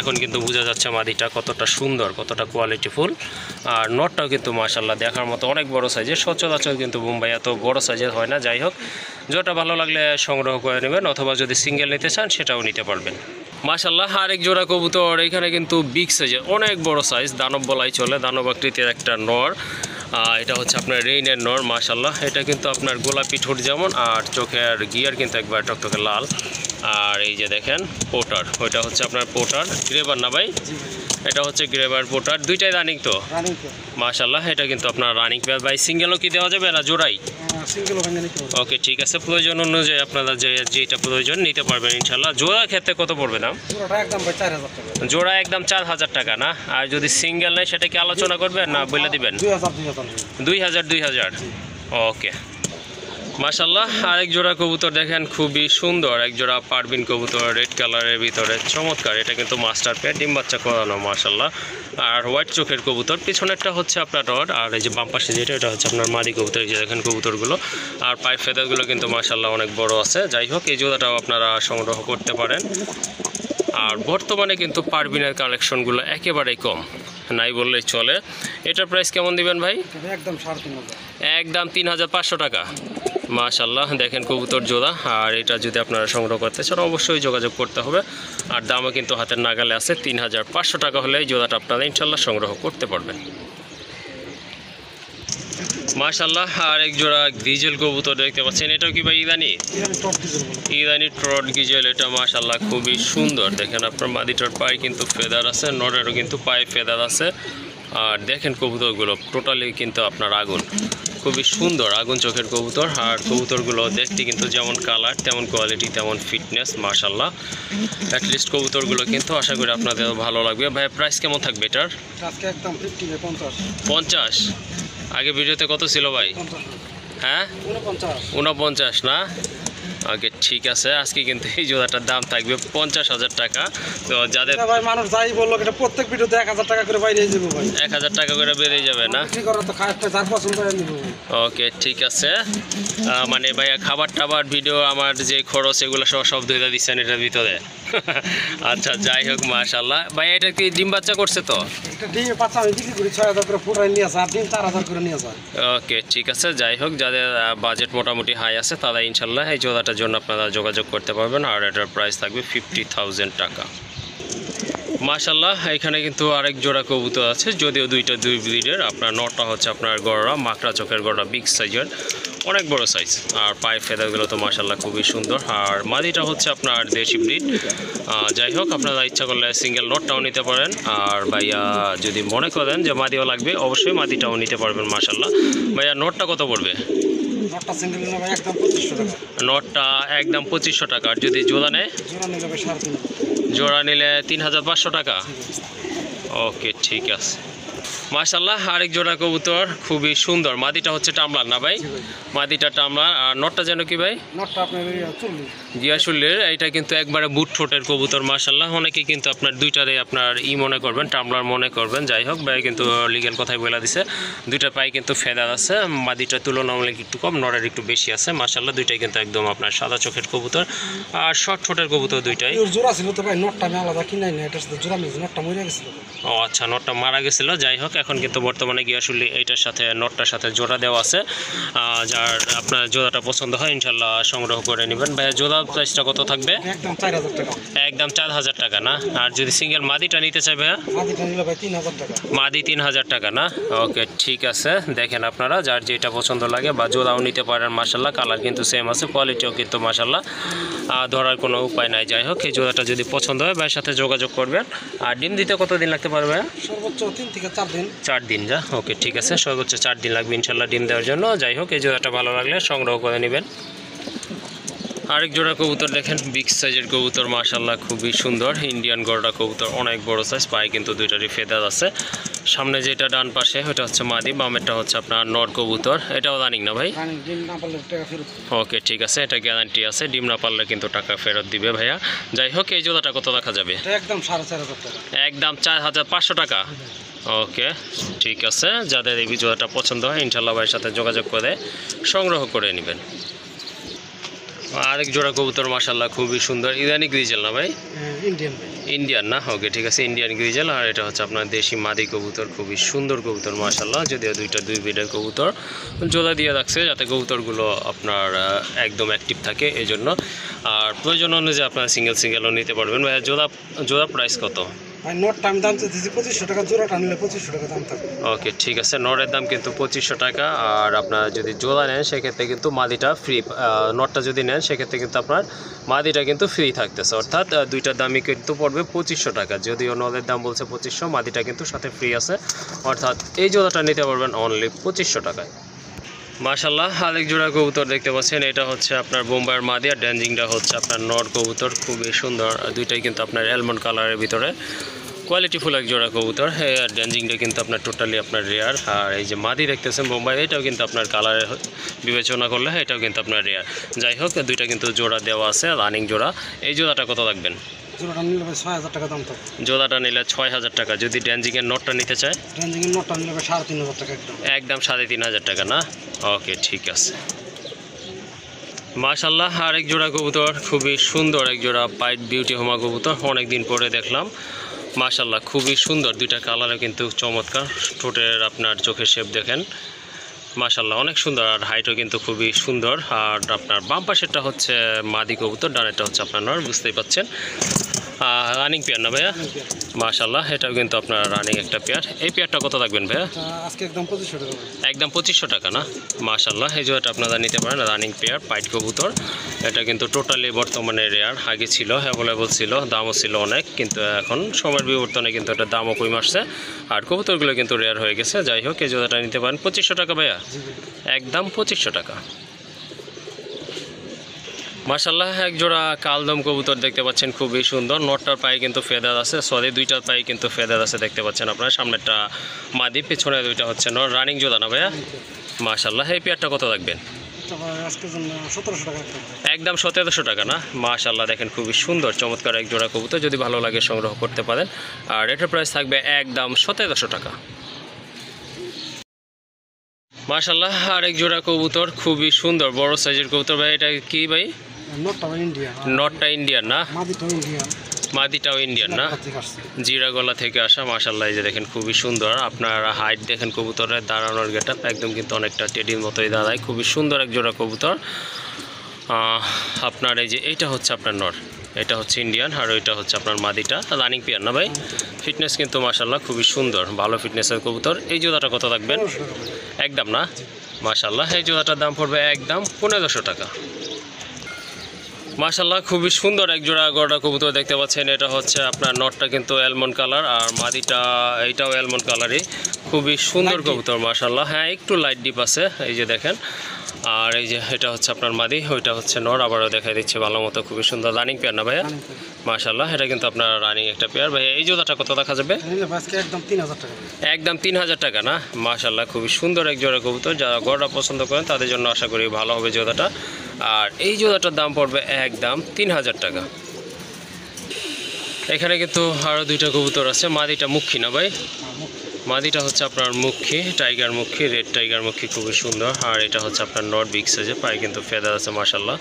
A: এখন কিন্তু বোঝা যাচ্ছে মাদিটা কতটা সুন্দর, কতটা কোয়ালিটিফুল। আর নটটাও কিন্তু মাশাআল্লাহ দেখার মতো অনেক বড় সাইজের, সচরাচর কিন্তু বোম্বাই এত বড় সাইজের হয় না। যাই হোক, যেটা ভালো লাগলে সংগ্রহ করে নেবেন, অথবা যদি সিঙ্গেল নিতে চান সেটাও নিতে পারবেন। মাশাআল্লাহ আরেক জোড়া কবুতর, এখানে কিন্তু বিগ সাইজের অনেক বড় সাইজ, দানব বলাই চলে, দানব আকৃতির একটা নর। এটা হচ্ছে আপনার রেইনের নর। মাশাআল্লাহ এটা কিন্তু আপনার গোলাপি ঠোঁট যেমন, আর চোখের গিয়ার কিন্তু একবার টকটকে লাল। আর এই যে দেখেন পোটার, ওইটা হচ্ছে আপনার পোটার গ্রেবার না ভাই? এটা হচ্ছে গ্রেবার পোটার, দুইটাই রানিং তো? মাশাআল্লাহ এটা কিন্তু আপনার রানিং পেয়ার ভাই। সিঙ্গেলও কি দেওয়া যাবে না জোড়াই?
B: সিঙ্গেল ভাঙ্গা নিতে হবে।
A: ওকে ঠিক আছে, প্রয়োজন অনুযায়ী আপনারা যেটা প্রয়োজন নিতে পারবেন ইনশাআল্লাহ। জোড়া ক্ষেত্রে কত পড়বে দাম?
B: জোড়াটা একদম ভাই 4,000 টাকা।
A: জোড়া একদম 4,000 টাকা না? আর যদি সিঙ্গেল নেয় সেটা কি আলোচনা করবেন না বলে দিবেন?
B: 2,000।
A: 2,000। ওকে মাশাআল্লাহ আরেক জোড়া কবুতর দেখেন, খুবই সুন্দর এক জোড়া পারবিন কবুতর, রেড কালারের ভিতরে চমৎকার। এটা কিন্তু মাস্টার পেয়ার, ডিম বাচ্চা করানো মাশাআল্লাহ। আর হোয়াইট চোখের কবুতর, পিছনেরটা হচ্ছে আপনার রড, আর এই যে বাম পাশে যেটা এটা হচ্ছে আপনার মাদি কবুতর। এই যে দেখেন কবুতরগুলো, আর পায়ের ফেদারগুলো কিন্তু মাশাআল্লাহ অনেক বড় আছে। যাই হোক, এই জোড়াটাও আপনারা সংগ্রহ করতে পারেন। আর বর্তমানে কিন্তু পারবিনের কালেকশনগুলো একেবারেই কম, নাই বললেই চলে। এটার প্রাইস কেমন দিবেন ভাই?
B: একদম 3,500।
A: একদম 3,500 টাকা। মাশাআল্লাহ দেখেন কবুতর জোড়া। আর এটা যদি আপনারা সংগ্রহ করতে চান অবশ্যই যোগাযোগ করতে হবে। আর দামও কিন্তু হাতের নাগালে আছে, 3,500 টাকা হলে এই জোড়াটা আপনারা ইনশাল্লাহ সংগ্রহ করতে পারবেন। মাশাআল্লাহ আর এক জোড়া ডিজেল কবুতর দেখতে পাচ্ছেন, এটাও কি ভাই ইরানি? ইরানি ট্রট ডিজেল। এটা মাশাআল্লাহ খুবই সুন্দর। দেখেন আপনার মাদিটার পায়ে কিন্তু ফেদার আছে, নরেরও কিন্তু পায়ে ফেদার আছে। আর দেখেন কবুতরগুলো টোটালি কিন্তু আপনার আগুন, খুবই সুন্দর আগুন চোখের কবুতর। আর কবুতরগুলো দেখতে কিন্তু যেমন কালার তেমন কোয়ালিটি তেমন ফিটনেস মাশাআল্লাহ। অ্যাটলিস্ট কবুতরগুলো কিন্তু আশা করি আপনাদের ভালো লাগবে। ভাই প্রাইস কেমন থাকবে এটার?
B: আজকে একদম 50।
A: 50? আগে ভিডিওতে কত ছিল ভাই? হ্যাঁ 49 না? ওকে ঠিক আছে, আজকে কিন্তু এই জোড়াটার দাম থাকবে 50,000 টাকা। তো যাদের
B: ভাই মানুষ যাই বললো এটা প্রত্যেক ভিডিওতে 1,000 টাকা করে বাইরে যাবো ভাই।
A: 1,000 টাকা করে বেড়ে যাবে না?
B: ঠিক করে তো খায় যার পছন্দ করে নিব।
A: ওকে ঠিক আছে, মানে ভাইয়া খাবার টাবার ভিডিও আমার যে খরচ এগুলো সব ধরে দিচ্ছেন এটার ভিতরে? আচ্ছা যাই হোক মাশাআল্লাহ। ভাই এটা কি ডিম বাচ্চা করছে তো?
B: এটা ডিম বাচ্চা আমি বিক্রি করি 6,000 করে ফুটাই নিয়ে আসে, আর ডিম 4,000 করে নিয়ে যায়।
A: ওকে ঠিক আছে, যাই হোক যাদের বাজেট মোটামুটি হাই আছে তারা ইনশাল্লাহ এই জোড়াটার জন্য আপনারা যোগাযোগ করতে পারবেন। আর এটার প্রাইস থাকবে 50,000 টাকা। মাশাআল্লাহ এখানে কিন্তু আরেক জোড়া কবুতর আছে, যদিও দুই ব্রিডের। আপনার নটটা হচ্ছে আপনার গড়া মাকড়া চোখের গড়া, বিগ সাইজের, অনেক বড় সাইজ। আর পায়ে ফেদারগুলো তো মাশাআল্লাহ খুবই সুন্দর। আর মাদিটা হচ্ছে আপনার দেশি ব্রিড। যাই হোক আপনারা ইচ্ছা করলে সিঙ্গেল নটটাও নিতে পারেন। আর ভাইয়া যদি মনে করেন যে মাদিও লাগবে অবশ্যই মাদিটাও নিতে পারবেন মাশাআল্লাহ। ভাইয়া নটটা কত পড়বে?
B: নটটা সিঙ্গেল নিলে ভাই একদম 2,500 টাকা।
A: নটটা একদম 2,500 টাকা। আর যদি জোড়া নেয়?
B: জোড়া নিলে ভাই 3,500।
A: জোড়া নিলে 3,500 টাকা। ওকে ঠিক আছে মাশাআল্লাহ আরেক জোড়া কবুতর খুবই সুন্দর। মাদিটা হচ্ছে টামলার না ভাই? মাদিটা টামলার। আর নটটা যেন কি ভাই?
B: নটটা আপনার 40
A: গিয়াসুল্লির। এটা কিন্তু একবারে বুট ঠোঁটের কবুতর মাশাআল্লাহ। অনেকে কিন্তু আপনার দুইটারে আপনার মনে করবেন, টামলার মনে করবেন। যাই হোক ভাই কিন্তু লিগেল কথাই বলে দিছে, দুইটা পায়ে কিন্তু ফেদার আছে। মাদিটার তুলনামূলক একটু কম, নরের একটু বেশি আছে মাশাআল্লাহ। দুইটাই কিন্তু একদম আপনার সাদা চোখের কবুতর আর শর্ট ঠোঁটের কবুতর দুইটাই।
B: জোড়া ছিল তো ভাই, নটটা আমি আলাদা কিনাই না, এটার সাথে জোড়া মিলছে, নটটা মরে গেছিল।
A: ও আচ্ছা, নটটা মারা গেছিল। যাই হোক এখন কিন্তু বর্তমানে গিয়াসুল্লি এইটার সাথে নটটার সাথে জোড়া দেওয়া আছে। যার আপনার জোড়াটা পছন্দ হয় ইনশাল্লাহ সংগ্রহ করে নেবেন। ভাইয়া জোড়া প্রাইসটা কত থাকবে?
B: একদম 4,000 টাকা।
A: একদম 4,000 টাকা না? আর যদি সিঙ্গেল মাদিটা নিতে চাই ভাইয়া?
B: মাদিটা নিলে ভাই 3,000 টাকা।
A: মাদি 3,000 টাকা না? ওকে ঠিক আছে, দেখেন আপনারা যার যেটা পছন্দ লাগে বা জোড়াও নিতে পারেন মাশাল্লাহ। কালার কিন্তু সেম আছে, কোয়ালিটিও কিন্তু মাশাল্লাহ ধরার কোনো উপায় নাই। যাই হোক এই জোড়াটা যদি পছন্দ হয় ভাইয়ের সাথে যোগাযোগ করবেন। আর ডিম দিতে কতদিন লাগতে পারবে?
B: সর্বোচ্চ 3 থেকে 4 দিন।
A: 4 দিন যা? ওকে ঠিক আছে, সর্বোচ্চ 4 দিন লাগবে ইনশাল্লাহ ডিম দেওয়ার জন্য। যাই হোক এই জোড়াটা ভালো লাগলে সংগ্রহ করে নেবেন। আরেক জোড়া কবুতর দেখেন, বিগ সাইজের কবুতর মাশাআল্লাহ খুবই সুন্দর। ইন্ডিয়ান গড়া কবুতর, অনেক বড় সাইজ, পায়ে কিন্তু দুইটারই ফেদার আছে। সামনে যেটা ডান পাশে ওটা হচ্ছে মাদি, বামেরটা হচ্ছে আপনার নর কবুতর। এটাও রানিং না ভাই?
B: ডিম না পারলে টাকা ফেরত।
A: ওকে ঠিক আছে, এটা গ্যারান্টি আছে, ডিম না পারলে কিন্তু টাকা ফেরত দিবে ভাইয়া। যাই হোক, এই জোড়াটা কত রাখা যাবে?
B: এটা একদম 4,500 টাকা।
A: একদম 4,500 টাকা। ওকে ঠিক আছে, যাদের এই জোড়াটা পছন্দ হয় ইনশাল্লাহ ভাইয়ের সাথে যোগাযোগ করে সংগ্রহ করে নেবেন। আরেক জোড়া কবুতর মাশাআল্লাহ খুবই সুন্দর, ইরানি গ্রিজেল না ভাই?
B: ইন্ডিয়ান ভাই।
A: ইন্ডিয়ান না? ওকে ঠিক আছে, ইন্ডিয়ান গ্রিজেল। আর এটা হচ্ছে আপনার দেশি মাদি কবুতর, খুবই সুন্দর কবুতর মাশাআল্লাহ। যদিও দুই ব্রিডের কবুতর, জোড়া দিয়ে রাখছে যাতে কবুতরগুলো আপনার একদম অ্যাক্টিভ থাকে এই জন্য। আর প্রয়োজন অনুযায়ী আপনারা সিঙ্গেলও নিতে পারবেন। ভাইয়া জোড়া প্রাইস কত?
B: ভাই নটটা আমি দাম চাইতেছি 2500 টাকা, জোড়াটা নিলে 2500 টাকা দাম থাকবে।
A: ওকে ঠিক আছে, নরের দাম কিন্তু 2500 টাকা। আর আপনারা যদি জোড়া নেন সেক্ষেত্রে কিন্তু মাদিটা ফ্রি, নটটা যদি নেন সেক্ষেত্রে কিন্তু আপনার মাদিটা কিন্তু ফ্রি থাকতেছে, অর্থাৎ দুইটার দামই কিন্তু পড়বে 2500 টাকা। যদিও নরের দাম বলছে 2500, মাদিটা কিন্তু সাথে ফ্রি আছে, অর্থাৎ এই জোড়াটা নিতে পারবেন অনলি 2500 টাকায়। মাশাআল্লাহ আরেক জোড়া কবুতর দেখতে পাচ্ছেন, এটা হচ্ছে আপনার বোম্বাইয়ের মাদি, আর ড্যানজিংটা হচ্ছে আপনার নর কবুতর, খুবই সুন্দর। দুইটাই কিন্তু আপনার অ্যালমন্ড কালারের ভিতরে কোয়ালিটিফুল এক জোড়া কবুতর। আর ড্যানজিংটা কিন্তু আপনার টোটালি আপনার রেয়ার। আর এই যে মাদি দেখতেছেন বোম্বাই, এটাও কিন্তু আপনার কালারে বিবেচনা করলে এটাও কিন্তু আপনার রেয়ার। যাই হোক, দুইটা কিন্তু জোড়া দেওয়া আছে, রানিং জোড়া। এই জোড়াটা কত রাখবেন?
B: জোড়াটা নিলে ভাই 6,000 টাকা দাম থাকবে।
A: জোড়াটা নিলে 6,000 টাকা। যদি ড্যানজিংয়ের নটটা নিতে চায়?
B: ড্যানজিংয়ের নটটা নিলে ভাই 3,500 টাকা একদম।
A: একদম 3,500 টাকা না? ওকে ঠিক আছে। মাশাআল্লাহ আরেক জোড়া কবুতর, খুবই সুন্দর এক জোড়া পাইট বিউটি হোমা কবুতর, অনেক দিন পরে দেখলাম। মাশাআল্লাহ খুবই সুন্দর, দুইটা কালারে কিন্তু চমৎকার। ঠোঁটের আপনার চোখের শেপ দেখেন, মাশাআল্লাহ অনেক সুন্দর। আর হাইটও কিন্তু খুবই সুন্দর। আর আপনার বাম পাশেরটা হচ্ছে মাদি কবুতর, ডানেরটা হচ্ছে আপনার নর, বুঝতেই পাচ্ছেন। রানিং পেয়ার না ভাইয়া? মাশাআল্লাহ এটাও কিন্তু আপনার রানিং একটা পেয়ার। এই পেয়ারটা কত রাখবেন ভাইয়া?
B: আজকে একদম 2500 টাকা।
A: একদম 2500 টাকা না? মাশাআল্লাহ এই জোড়াটা আপনারা নিতে পারেন, রানিং পেয়ার পাইট কবুতর। এটা কিন্তু টোটালি বর্তমানে রেয়ার, আগে ছিল অ্যাভেলেবল ছিল, দামও ছিল অনেক, কিন্তু এখন সময়ের বিবর্তনে কিন্তু এটা দামও কমে আসছে, আর কবুতরগুলো কিন্তু রেয়ার হয়ে গেছে। যাই হোক, এই জোড়াটা নিতে পারেন 2500 টাকা ভাইয়া, একদম 2500 টাকা। মাশাআল্লাহ এক জোড়া কালদম কবুতর দেখতে পাচ্ছেন, খুবই সুন্দর। নটটার পায়ে কিন্তু ফেদার আছে, সরি দুইটার পায়ে কিন্তু ফেদার আছে দেখতে পাচ্ছেন আপনারা। সামনেরটা মাদি, পেছনে দুইটা হচ্ছে নর, রানিং জোড়া না ভাইয়া? মাশাআল্লাহ এই পেয়ারটা কত রাখবেন?
B: আজকের জন্য 1700 টাকা।
A: একদম 1700 টাকা না? মাশাআল্লাহ দেখেন খুবই সুন্দর চমৎকার এক জোড়া কবুতর, যদি ভালো লাগে সংগ্রহ করতে পারেন। আর এটার প্রাইস থাকবে একদম 1700 টাকা। মাশাআল্লাহ আরেক জোড়া কবুতর, খুবই সুন্দর বড় সাইজের কবুতর। ভাই এটা কি ভাই? নটটা ইন্ডিয়ান না? মাদিটাও ইন্ডিয়ান না? জিরাগলা থেকে আসা। মাশাআল্লাহ এই যে দেখেন খুবই সুন্দর। আপনার হাইট দেখেন কবুতরের, দাঁড়ানোর গেটআপ একদম কিন্তু অনেকটা টেডির মতোই দাঁড়ায়, খুবই সুন্দর এক জোড়া কবুতর। আপনার এই যে এইটা হচ্ছে আপনার নর, এটা হচ্ছে ইন্ডিয়ান, আর ওইটা হচ্ছে আপনার মাদিটা। রানিং পেয়ার না ভাই? ফিটনেস কিন্তু মাশাআল্লাহ খুবই সুন্দর, ভালো ফিটনেসের কবুতর। এই জোড়াটা কত রাখবেন? একদম না? মাশাআল্লাহ এই জোড়াটার দাম পড়বে একদম 1500 টাকা। মাশাআল্লাহ খুবই সুন্দর এক জোড়া গড়া কবুতর দেখতে পাচ্ছেন। এটা হচ্ছে আপনার নটটা কিন্তু অ্যালমন্ড কালার, আর মাদিটা এইটাও অ্যালমন্ড কালারই, খুবই সুন্দর কবুতর মাশাআল্লাহ। হ্যাঁ একটু লাইট ডিপ আছে, এই যে দেখেন। আর এই যে এটা হচ্ছে আপনার মাদি, ওইটা হচ্ছে নর, আবারও দেখাই দিচ্ছে ভালো মতো, খুবই সুন্দর। রানিং পেয়ার না ভাইয়া? মাশাআল্লাহ এটা কিন্তু আপনার রানিং একটা পেয়ার। ভাইয়া এই জোড়াটা কত দেখা যাবে?
B: একদম 3000 টাকা।
A: একদম 3000 টাকা না? মাশাআল্লাহ খুবই সুন্দর এক জোড়া কবুতর, যারা গড়া পছন্দ করেন তাদের জন্য আশা করি ভালো হবে জোড়াটা। আর এই জোড়াটার দাম পড়বে একদম 3000 টাকা। এখানে কিন্তু আরও দুইটা কবুতর আছে। মাদিটা মুখী না ভাই? মাদিটা হচ্ছে আপনার মুখী, টাইগার মুখী, রেড টাইগার মুখী, খুবই সুন্দর। আর এটা হচ্ছে আপনার নট, বিগ সাইজে, পায়ে কিন্তু ফেদার আছে মাশাআল্লাহ,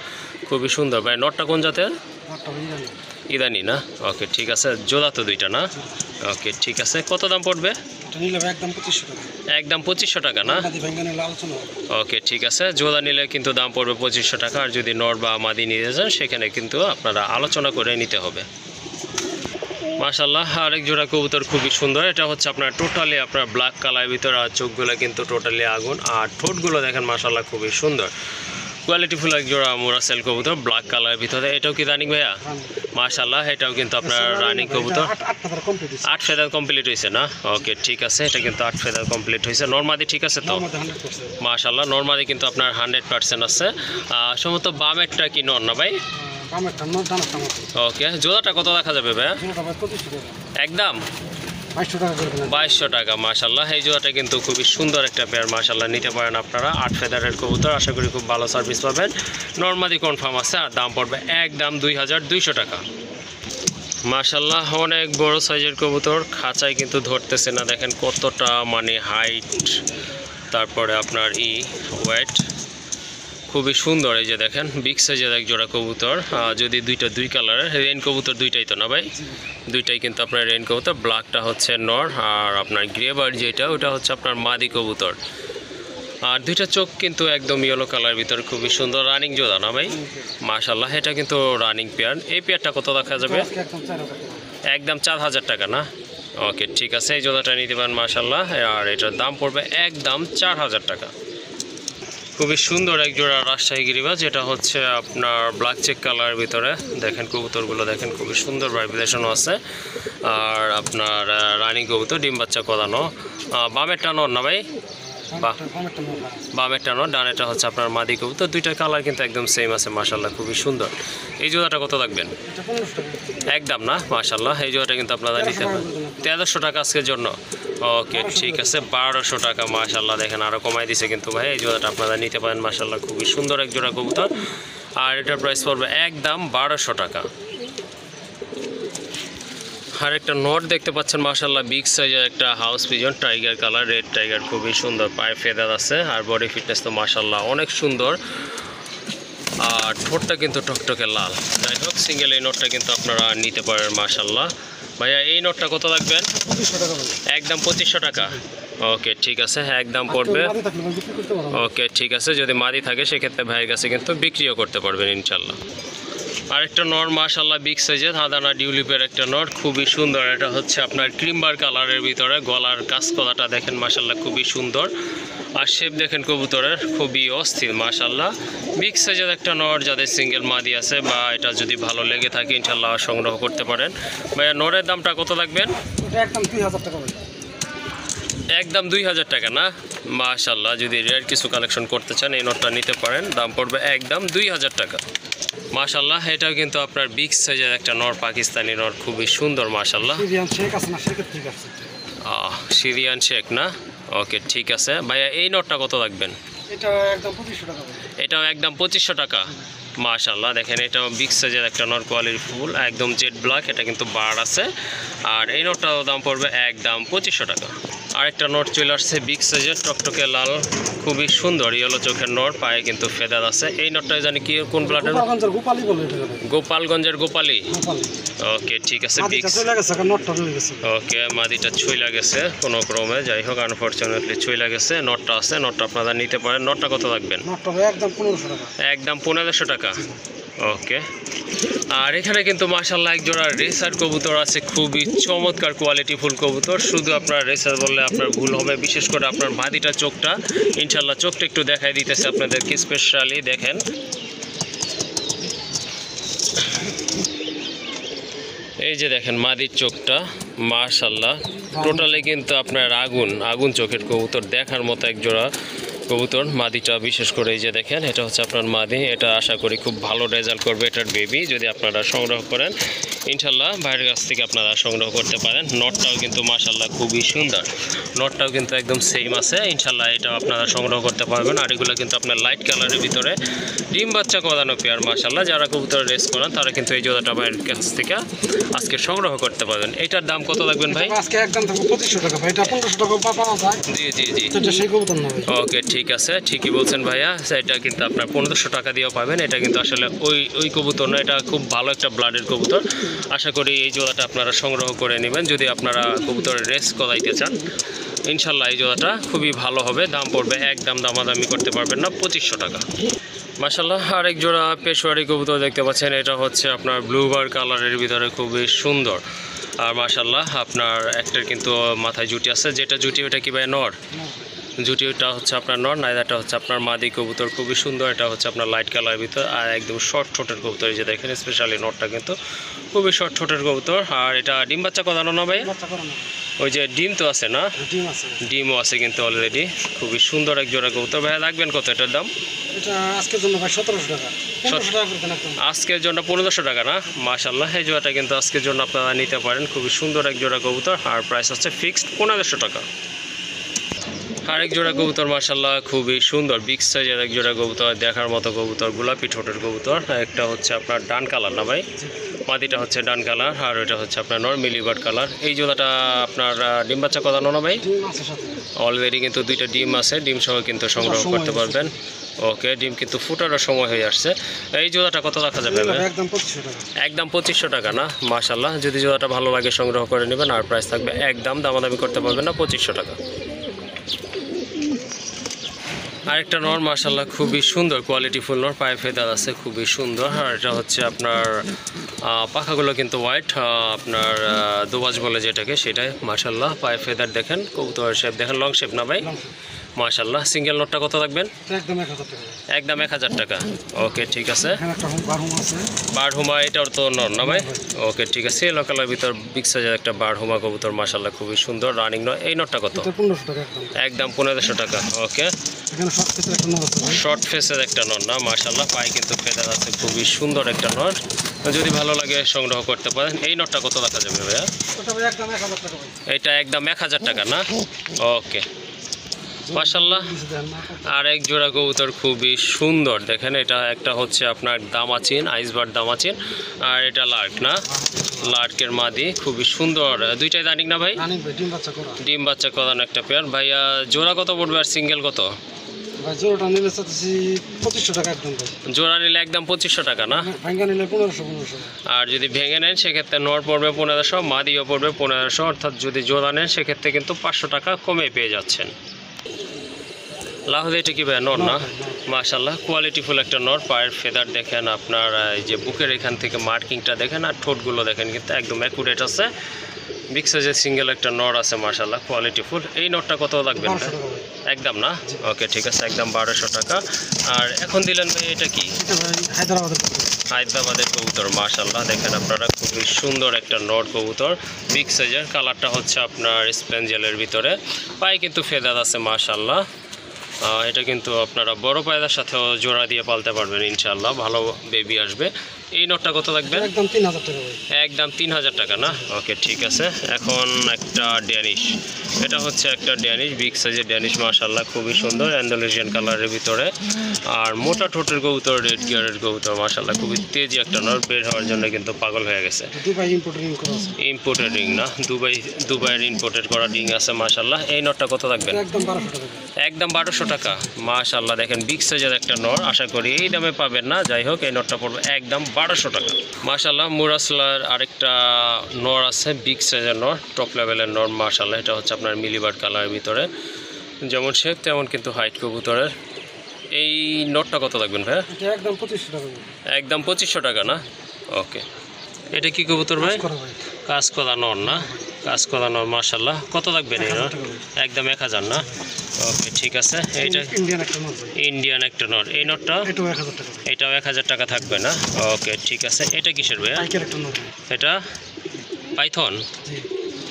A: খুবই সুন্দর। ভাই নটটা কোন জাতের? ইদানি না? ওকে ঠিক আছে, জোড়া তো দুইটা না? ওকে ঠিক আছে, কত দাম পড়বে? একদম 2500 টাকা না? ওকে ঠিক আছে, জোড়া নিলে কিন্তু দাম পড়বে 2500 টাকা। আর যদি নর বা মাদি নিতে যান সেখানে কিন্তু আপনারা আলোচনা করে নিতে হবে। মাশাআল্লাহ আরেক জোড়া কবুতর খুবই সুন্দর। এটা হচ্ছে আপনার টোটালি আপনার ব্ল্যাক কালারের ভিতর, আর চোখগুলো কিন্তু টোটালি আগুন, আর ঠোঁটগুলো দেখেন মাশাআল্লাহ খুবই সুন্দর। কোয়ালিটিফুল এক জোড়া মোরাসেল কবুতর ব্ল্যাক কালারের ভিতরে, এটাও কি রানিং ভাইয়া? মাশাআল্লাহ, এটাও কিন্তু আপনার রানিং কবুতর। 8 ফেদার কমপ্লিট হয়েছে না? ওকে ঠিক আছে, এটা কিন্তু 8 ফেদার কমপ্লিট হয়েছে। নরমাদি ঠিক আছে তো? মাশাআল্লাহ, নরমাদি কিন্তু আপনার 100% আছে। সম্ভবত বামেরটা কি নর না ভাই? ওকে, জোড়াটা কত দেখা যাবে ভাইয়া? একদম 2200 টাকা। মাশাআল্লাহ, এই জোড়াটা কিন্তু খুবই সুন্দর একটা পেয়ার, মাশাআল্লাহ নিতে পারেন আপনারা। 8 ফেদারের কবুতর, আশা করি খুব ভালো সার্ভিস পাবেন। নরমাদি কনফার্ম আছে, আর দাম পড়বে একদম 2200 টাকা। মাশাআল্লাহ, অনেক বড় সাইজের কবুতর, খাঁচায় কিন্তু ধরতেছে না, দেখেন কতটা মানে হাইট, তারপরে আপনার ওয়েট খুবই সুন্দর। এই যে দেখেন বিগ সাইজের এক জোড়া কবুতর, যদি দুই কালারের রেইন কবুতর, দুইটাই তো না ভাই? দুইটাই কিন্তু আপনার রেইন কবুতর, ব্ল্যাকটা হচ্ছে নর, আর আপনার গ্রে বার্ড যেটা ওটা হচ্ছে আপনার মাদি কবুতর। আর দুইটা চোখ কিন্তু একদম ইয়েলো কালারের ভিতরে, খুবই সুন্দর রানিং জোড়া না ভাই? মাশাআল্লাহ, এটা কিন্তু রানিং পেয়ার। এই পেয়ারটা কত দেখা যাবে? একদম 4000 টাকা না? ওকে ঠিক আছে, এই জোড়াটা নিতে পারেন মাশাআল্লাহ, আর এটার দাম পড়বে একদম 4000 টাকা। খুবই সুন্দর এক জোড়া রাজশাহী গিরিবাজ, যেটা হচ্ছে আপনার ব্ল্যাক চেক কালারের ভিতরে, দেখেন কবুতরগুলো দেখেন খুবই সুন্দর ভাইব্রেশনও আছে, আর আপনার রানিং কবুতর, ডিম বাচ্চা করানো। বামেরটা নর না ভাই? বামেরটা নর, ডানেরটা হচ্ছে আপনার মাদি কবুতর। দুইটা কালার কিন্তু একদম সেম আছে, মাশাআল্লাহ খুবই সুন্দর। এই জোড়াটা কত রাখবেন? একদম না? মাশাআল্লাহ, এই জোড়াটা কিন্তু আপনারা নিতে পারেন 1300 টাকা আজকের জন্য। ওকে ঠিক আছে, 1200 টাকা। মাশাআল্লাহ, দেখেন আরও কমাই দিছে কিন্তু ভাই, এই জোড়াটা আপনারা নিতে পারেন মাশাআল্লাহ, খুবই সুন্দর এক জোড়া কবুতর, আর এটার প্রাইস পড়বে একদম 1200 টাকা। আর একটা নট দেখতে পাচ্ছেন মাশাআল্লাহ, বিগ সাইজের একটা house pigeon, tiger colour, red tiger, খুবই সুন্দর, পায়ে ফেদার আছে, আর বডি ফিটনেস তো মাশাআল্লাহ অনেক সুন্দর, আর ঠোঁটটা কিন্তু টকটকে লাল। যাই হোক, সিঙ্গেল এই নোটটা কিন্তু আপনারা নিতে পারেন মাশাআল্লাহ। ভাইয়া এই নোটটা কত রাখবেন? একদম 2500 টাকা। ওকে ঠিক আছে, একদম পড়বে। ওকে ঠিক আছে, যদি মাদি থাকে সেক্ষেত্রে ভাইয়ের কাছে কিন্তু বিক্রিও করতে পারবেন ইনশাল্লাহ। আরেকটা নর মাশাআল্লাহ বিগ সাইজের হাদানা ডিউলিপের একটা নর, খুবই সুন্দর। এটা হচ্ছে আপনার ক্রিমবার কালারের ভিতরে, গলার কাজকলাটা দেখেন মাশাআল্লাহ খুবই সুন্দর, আর শেপ দেখেন কবুতরের খুবই অস্থির মাশাআল্লাহ। বিগ সাইজের একটা নর, যাদের সিঙ্গেল মাদি আছে বা এটা যদি ভালো লেগে থাকে ইনশাল্লাহ সংগ্রহ করতে পারেন। ভাইয়া নরের দামটা কত রাখবেন?
B: একদম 2000 টাকা।
A: একদম 2000 টাকা না? মাশাআল্লাহ, যদি রেয়ার কিছু কালেকশন করতে চান এই নটটা নিতে পারেন, দাম পড়বে একদম 2000 টাকা। মাশাআল্লাহ, এটাও কিন্তু আপনার বিগ সাইজের একটা নর, পাকিস্তানি নর, খুবই সুন্দর মাশাআল্লাহ। সিরিয়ান শেখ না? ওকে ঠিক আছে। ভাইয়া এই নটটা কত রাখবেন? এটাও একদম 2500 টাকা। মাশাআল্লাহ, দেখেন এটাও বিগ সাইজের একটা নর, কোয়ালিটি ফুল, একদম জেড ব্ল্যাক, এটা কিন্তু বার আছে, আর এই নটটাও দাম পড়বে একদম 2500 টাকা। আরেকটা নট চলে আসছে বিগ সাইজের, টকটকে লাল, খুবই সুন্দর ইয়েলো চোখের নর, পায়ে কিন্তু ফেদার আছে। এই নটটা জানি কি কোন ব্লাডের? গোপালগঞ্জের গোপালি। ওকে ঠিক আছে, ওকে মাদিটা ছুঁইলা গেছে কোনো ক্রমে, যাই হোক আনফরচুনেটলি ছুঁইলা গেছে। নটটা আছে, নটটা আপনারা নিতে পারেন। নটটা কত রাখবেন? একদম 1500 টাকা। ওকে, আর এখানে কিন্তু মাশাআল্লাহ এক জোড়া রেসার কবুতর আছে, খুবই চমৎকার কোয়ালিটি ফুল কবুতর। শুধু আপনার রেসার বললে আপনার ভুল হবে, বিশেষ করে আপনার মাদিটার চোখটা, ইনশাল্লাহ চোখটা একটু দেখাই দিতেছে আপনাদেরকে স্পেশালি। দেখেন এই যে দেখেন মাদির চোখটা মাশাআল্লাহ, টোটালি কিন্তু আপনার আগুন চোখের কবুতর, দেখার মতো এক জোড়া কবুতর। মাদিটা বিশেষ করে এই যে দেখেন, এটা হচ্ছে আপনার মাদি, এটা আশা করি খুব ভালো রেজাল্ট করবে এটার বেবি, যদি আপনারা সংগ্রহ করেন ইনশাল্লাহ বাইরের কাছ থেকে আপনারা সংগ্রহ করতে পারেন। নটটাও কিন্তু মাশাআল্লাহ খুবই সুন্দর, নটটাও কিন্তু একদম সেম আছে, ইনশাল্লাহ এটাও আপনারা সংগ্রহ করতে পারবেন। আর এগুলো কিন্তু আপনার লাইট কালারের ভিতরে ডিম বাচ্চা করানো পেয়ার মাশাআল্লাহ। যারা কবুতর রেস করেন তারা কিন্তু এই জোড়াটা বাইরের কাছ থেকে আজকে সংগ্রহ করতে পারবেন। এটার দাম কত রাখবেন ভাই?
B: আজকে একদম 2500 টাকা ভাই, এটা 1500 টাকা পাওয়া যায়।
A: জি
B: এটা সেই কবুতর না ভাই?
A: ওকে ঠিক আছে, ঠিকই বলছেন ভাইয়া, এটা কিন্তু আপনার 1500 টাকা দিয়েও পাবেন। এটা কিন্তু আসলে ওই কবুতর না, এটা খুব ভালো একটা ব্লাডের কবুতর। আশা করি এই জোড়াটা আপনারা সংগ্রহ করে নেবেন যদি আপনারা কবুতরের রেস করাইতে চান। ইনশাল্লাহ এই জোড়াটা খুবই ভালো হবে, দাম পড়বে একদম দামাদামি করতে পারবেন না, 2500 টাকা। মাশাআল্লাহ, আরেক জোড়া পেশোয়ারি কবুতর দেখতে পাচ্ছেন, এটা হচ্ছে আপনার ব্লুবার কালারের ভিতরে, খুবই সুন্দর। আর মাশাআল্লাহ আপনার একটার কিন্তু মাথায় জুটি আছে, যেটা জুটি ওটা কি ভাই নর? জুটিটা হচ্ছে আপনার নর, নাইদাটা হচ্ছে আপনার মাদি কবুতর, খুবই সুন্দর। এটা হচ্ছে আপনার লাইট কালারের ভিতর আর একদম শর্ট ঠোঁটের কবুতর। এই যে দেখেন স্পেশালি নরটা কিন্তু খুবই শর্ট ঠোঁটের কবুতর। আর এটা ডিম বাচ্চা করানো না ভাই?
B: বাচ্চা করানো
A: ওই যে ডিম তো আছে না?
B: ডিম আছে,
A: ডিমও আছে কিন্তু অলরেডি। খুবই সুন্দর এক জোড়া কবুতর। ভাইয়া রাখবেন কত এটার দাম?
B: এটা আজকের জন্য ভাই 1700 টাকা, 1500 টাকা করে দেন একদম।
A: আজকের জন্য 1500 টাকা না? মাশাল্লাহ, এই জোড়াটা কিন্তু আজকের জন্য আপনারা নিতে পারেন। খুবই সুন্দর এক জোড়া কবুতর আর প্রাইস হচ্ছে ফিক্সড 1500 টাকা। আরেক জোড়া কবুতর মাশাল্লাহ খুবই সুন্দর, বিগ সাইজের এক জোড়া কবুতর, দেখার মতো কবুতর, গোলাপি ঠোঁটের কবুতর। একটা হচ্ছে আপনার ডান কালার না ভাই? মাদিটা হচ্ছে ডান কালার আর ওইটা হচ্ছে আপনার নর মিলিবার্ড কালার। এই জোড়াটা আপনার ডিম বাচ্চা করানো না ভাই?
B: ডিম আছে সাথে,
A: অলরেডি কিন্তু দুইটা ডিম আছে, ডিম সহ কিন্তু সংগ্রহ করতে পারবেন। ওকে, ডিম কিন্তু ফুটারও সময় হয়ে আসছে। এই জোড়াটা কত রাখা যাবে?
B: একদম 2500 টাকা।
A: একদম 2500 টাকা না? মাশাল্লাহ, যদি জোড়াটা ভালো লাগে সংগ্রহ করে নেবেন আর প্রাইস থাকবে একদম, দামাদামি করতে পারবেন না, 2500 টাকা। আরেকটা নর মাশাল্লাহ খুবই সুন্দর, কোয়ালিটি ফুল নর, পায়ে ফেদার আছে, খুবই সুন্দর। আর এটা হচ্ছে আপনার পাখাগুলো কিন্তু হোয়াইট, আপনার দোবাজ বলে যেটাকে, সেটাই। মাশাল্লাহ পায়ে ফেদার দেখেন, কবুতর শেপ দেখেন, লং শেপ না ভাই? মাশাল্লাহ। সিঙ্গেল নটটা কত রাখবেন?
B: একদম 1000 টাকা।
A: একদম 1000 টাকা। ওকে ঠিক আছে।
B: এখানে একটা বারহুম আছে,
A: বারহুমা, এটার তো নর না ভাই? ওকে ঠিক আছে। লোকালের ভিতর বিগ সাইজের একটা বারহুমা কবুতর মাশাল্লাহ খুবই সুন্দর, রানিং নয়। এই নটটা কত?
B: এটা 1500 টাকা একদম।
A: একদম 1500 টাকা। ওকে,
B: এখানে শর্ট ফেসের একটা নর আছে ভাই।
A: শর্ট ফেসের একটা নর না? মাশাল্লাহ, পায়ে কিন্তু ফেদার আছে, খুবই সুন্দর একটা নর। যদি ভালো লাগে সংগ্রহ করতে পারেন। এই নটটা কত রাখা যাবে ভাইয়া?
B: ওটা ভাই একদম 1000 টাকা ভাই।
A: এটা একদম 1000 টাকা না? ওকে মাশাল্লাহ। আর এক জোড়া কবুতর খুবই সুন্দর দেখেন, এটা একটা হচ্ছে আপনার দামাচিন, আইসবার্ড দামাচিন, আর এটা লার্ক না? লার্কের মাদি, খুবই সুন্দর। দুইটাই রানিং না ভাই?
B: রানিং ভাই, ডিম বাচ্চা করা।
A: ডিম বাচ্চা করানো একটা পেয়ার। ভাইয়া জোড়া কত পড়বে আর সিঙ্গেল কত?
B: ভাই জোড়াটা নিলে চাচ্ছি 2500 টাকা একদম ভাই।
A: জোড়া নিলে একদম 2500 টাকা না?
B: ভাঙ্গা নিলে 1500।
A: আর যদি ভেঙে নেন সেক্ষেত্রে নর পড়বে 1500, মাদিও পড়বে 1500। অর্থাৎ যদি জোড়া নেন সেক্ষেত্রে কিন্তু 500 টাকা কমে পেয়ে যাচ্ছেন। লাহোরে এটা কি ভাই নর না? মাশাল্লাহ কোয়ালিটি ফুল একটা নর। পায়ের ফেদার দেখেন, আপনার এই যে বুকের এখান থেকে মার্কিংটা দেখেন, আর ঠোঁটগুলো দেখেন কিন্তু একদম অ্যাকুরেট আছে। বিগ সাইজের সিঙ্গেল একটা নর আছে মাশাল্লাহ কোয়ালিটি ফুল। এই নরটা কত লাগবে? একদম না? ওকে ঠিক আছে, একদম 1200 টাকা। আর এখন দিলেন ভাই এটা কি? হায়দ্রাবাদের কবুতর মাশাল্লাহ দেখেন আপনারা, খুবই সুন্দর একটা নর কবুতর, বিগ সাইজের। কালারটা হচ্ছে আপনার স্পেঞ্জেলের ভিতরে, পায়ে কিন্তু ফেদার আছে মাশাল্লাহ। এটা কিন্তু আপনারা বড় পায়রার সাথেও জোড়া দিয়ে পালতে পারবেন ইনশাআল্লাহ, ভালো বেবি আসবে। এই নটটা কত লাগবে?
B: একদম 3000 টাকা ভাই।
A: একদম 3000 টাকা না? ওকে ঠিক আছে। এখন একটা ড্যানিশ, এটা হচ্ছে একটা ড্যানিশ, বিগ সাইজের ড্যানিশ মাশাআল্লাহ খুবই সুন্দর, অ্যান্ডালুসিয়ান কালারের ভিতরে। আর মোটা ঠোঁটের কবুতর, রেড গিয়ারের কবুতর মাশাআল্লাহ খুবই তেজি একটা নর, বের হওয়ার জন্য কিন্তু পাগল হয়ে গেছে।
B: দুবাই ইম্পোর্টেড রিং করা আছে।
A: ইম্পোর্টেড রিং না? দুবাইয়ের ইম্পোর্টেড করা রিং আছে মাশাআল্লাহ। এই নটটা কত লাগবে?
B: একদম 1200 টাকা।
A: একদম 1200 টাকা মাশাআল্লাহ। দেখেন বিগ সাইজের একটা নর, আশা করি এই দামে পাবেন না। যাই হোক, এই নটটা পড়বে একদম 1200 টাকা মাশাআল্লাহ। মুরাসলার আরেকটা নর আছে, বিগ সাইজের নর, টপ লেভেলের নর মাশাআল্লাহ। এটা হচ্ছে আপনার মিলিবার্ড কালারের ভিতরে, যেমন শেপ তেমন কিন্তু হাইট কবুতরের। এই নটটা কত লাগবেন ভাই?
B: এটা একদম 2500 টাকা।
A: একদম 2500 টাকা না? ওকে, এটা কি কবুতর ভাই? কাজ করা নর না? কাজ করা নর মাশাআল্লাহ। কত লাগবেন এই নর? একদম 1000 না? ওকে ঠিক আছে। এইটা
B: ইন্ডিয়ান একটা নর।
A: ইন্ডিয়ান একটা নর। এই নরটা
B: এটাও 1000 টাকা।
A: এটাও 1000 টাকা থাকবে না? ওকে ঠিক আছে। এটা কিসের ভাইয়া?
B: পাইকের একটা নর।
A: এটা পাইথন?
B: জি।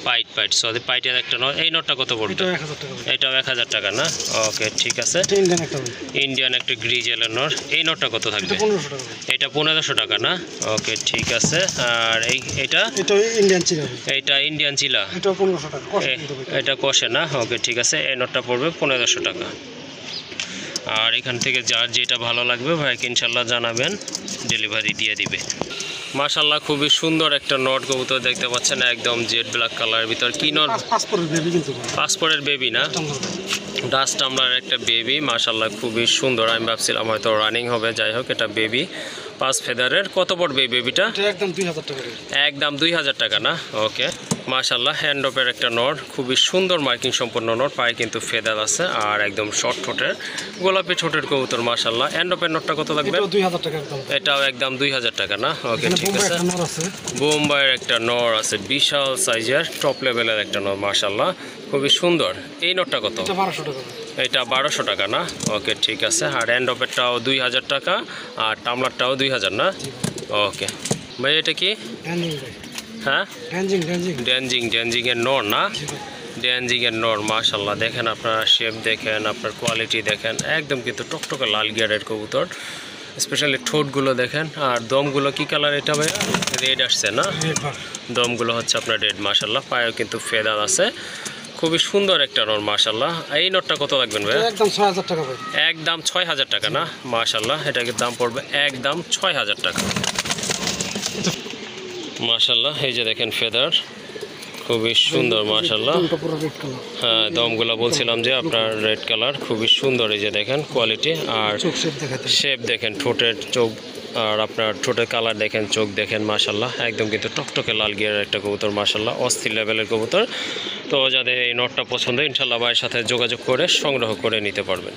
A: পাইট সরি, পাইটের একটা নর। এই নরটা কত পড়বে?
B: এটাও 1000 টাকা।
A: এটাও 1000 টাকা না? ওকে ঠিক আছে।
B: এটা ইন্ডিয়ান একটা নর।
A: ইন্ডিয়ান একটা গ্রিজেলের নর। এই নরটা কত থাকবে?
B: এটা 1500 টাকা।
A: এটা 1500 টাকা না? ওকে ঠিক আছে। আর এটা
B: এটাও ইন্ডিয়ান চিলা।
A: এইটা ইন্ডিয়ান চিলা।
B: এটাও 1500 টাকা।
A: এটা কষে না? ওকে ঠিক আছে। এই নটটা পড়বে 1500 টাকা। আর এখান থেকে যার যেটা ভালো লাগবে ভাইকে ইনশাল্লাহ জানাবেন, ডেলিভারি দিয়ে দিবে। মাশাল্লাহ খুবই সুন্দর একটা নট কবুতর দেখতে পাচ্ছেন, একদম জেড ব্ল্যাক কালারের ভিতর। কি নট?
B: পাসপোর্টের বেবি কিন্তু।
A: পাসপোর্টের বেবি না? ডাস্ট আমলার একটা বেবি মাশাল্লাহ খুবই সুন্দর। আমি ভাবছিলাম হয়তো রানিং হবে, যাই হোক এটা বেবি, 5 ফেদারের। কত পড়বে এই বেবিটা?
B: একদম 2000 টাকা।
A: একদম 2000 টাকা না? ওকে মাশাল্লাহ, হ্যান্ডঅপের একটা নট, খুবই সুন্দর মার্কিং সম্পন্ন নট, পায়ে কিন্তু ফেদার আছে আর একদম শর্ট ঠোঁটের, গোলাপি ঠোঁটের কবুতর মাশাল্লাহ। হ্যান্ডঅপের নটটা কত লাগবে?
B: 2000 টাকা একদম।
A: এটাও একদম 2000 টাকা না? ওকে ঠিক আছে।
B: নর আছে।
A: বোম্বাইয়ের একটা নর আছে, বিশাল সাইজের টপ লেভেলের একটা নর মাশাল্লাহ, খুবই সুন্দর। এই নটটা কত?
B: এটা 1200 টাকা ভাই।
A: এটা 1200 টাকা না? ওকে ঠিক আছে। আর হ্যান্ডঅপেরটাও 2000 টাকা আর টামলারটাও 2000 না? ওকে ভাই এটা কি?
B: ড্যানজিং ভাই।
A: হ্যাঁ
B: ড্যানজিং
A: ড্যানজিংয়ের নর না?
B: জি ভাই।
A: ড্যানজিংয়ের নর মাশাল্লাহ দেখেন, আপনার শেপ দেখেন, আপনার কোয়ালিটি দেখেন, একদম কিন্তু টকটকে লাল গিয়ারের কবুতর। স্পেশালি ঠোঁটগুলো দেখেন। আর দমগুলো কি কালার এটা ভাইয়া? রেড আসছে না?
B: রেড বার।
A: দমগুলো হচ্ছে আপনার রেড মাশাল্লাহ। পায়েও কিন্তু ফেদার আছে। খুবই সুন্দর একটা নর মাশাল্লাহ। এই নটটা কত লাগবেন ভাইয়া?
B: এটা একদম 6000 টাকা ভাই।
A: একদম 6000 টাকা না? মাশাল্লাহ এটাকে দাম পড়বে একদম 6000 টাকা মাশাল্লাহ। এই যে দেখেন ফেদার, খুবই সুন্দর মাশাল্লাহ।
B: এটা পুরো রেড কালার।
A: হ্যাঁ দমগুলো বলছিলাম যে আপনার রেড কালার, খুবই সুন্দর। এই যে দেখেন কোয়ালিটি আর
B: চোখ শেপ দেখাতে।
A: শেপ দেখেন, ঠোঁটের চোখ আর আপনার ঠোঁটের কালার দেখেন, চোখ দেখেন মাশাল্লাহ। একদম কিন্তু টকটকে লাল গিয়ারের একটা কবুতর মাশাল্লাহ, অস্থির লেভেলের কবুতর। তো যাদের এই নটটা পছন্দ ইনশাল্লাহ ভাইয়ের সাথে যোগাযোগ করে সংগ্রহ করে নিতে পারবেন।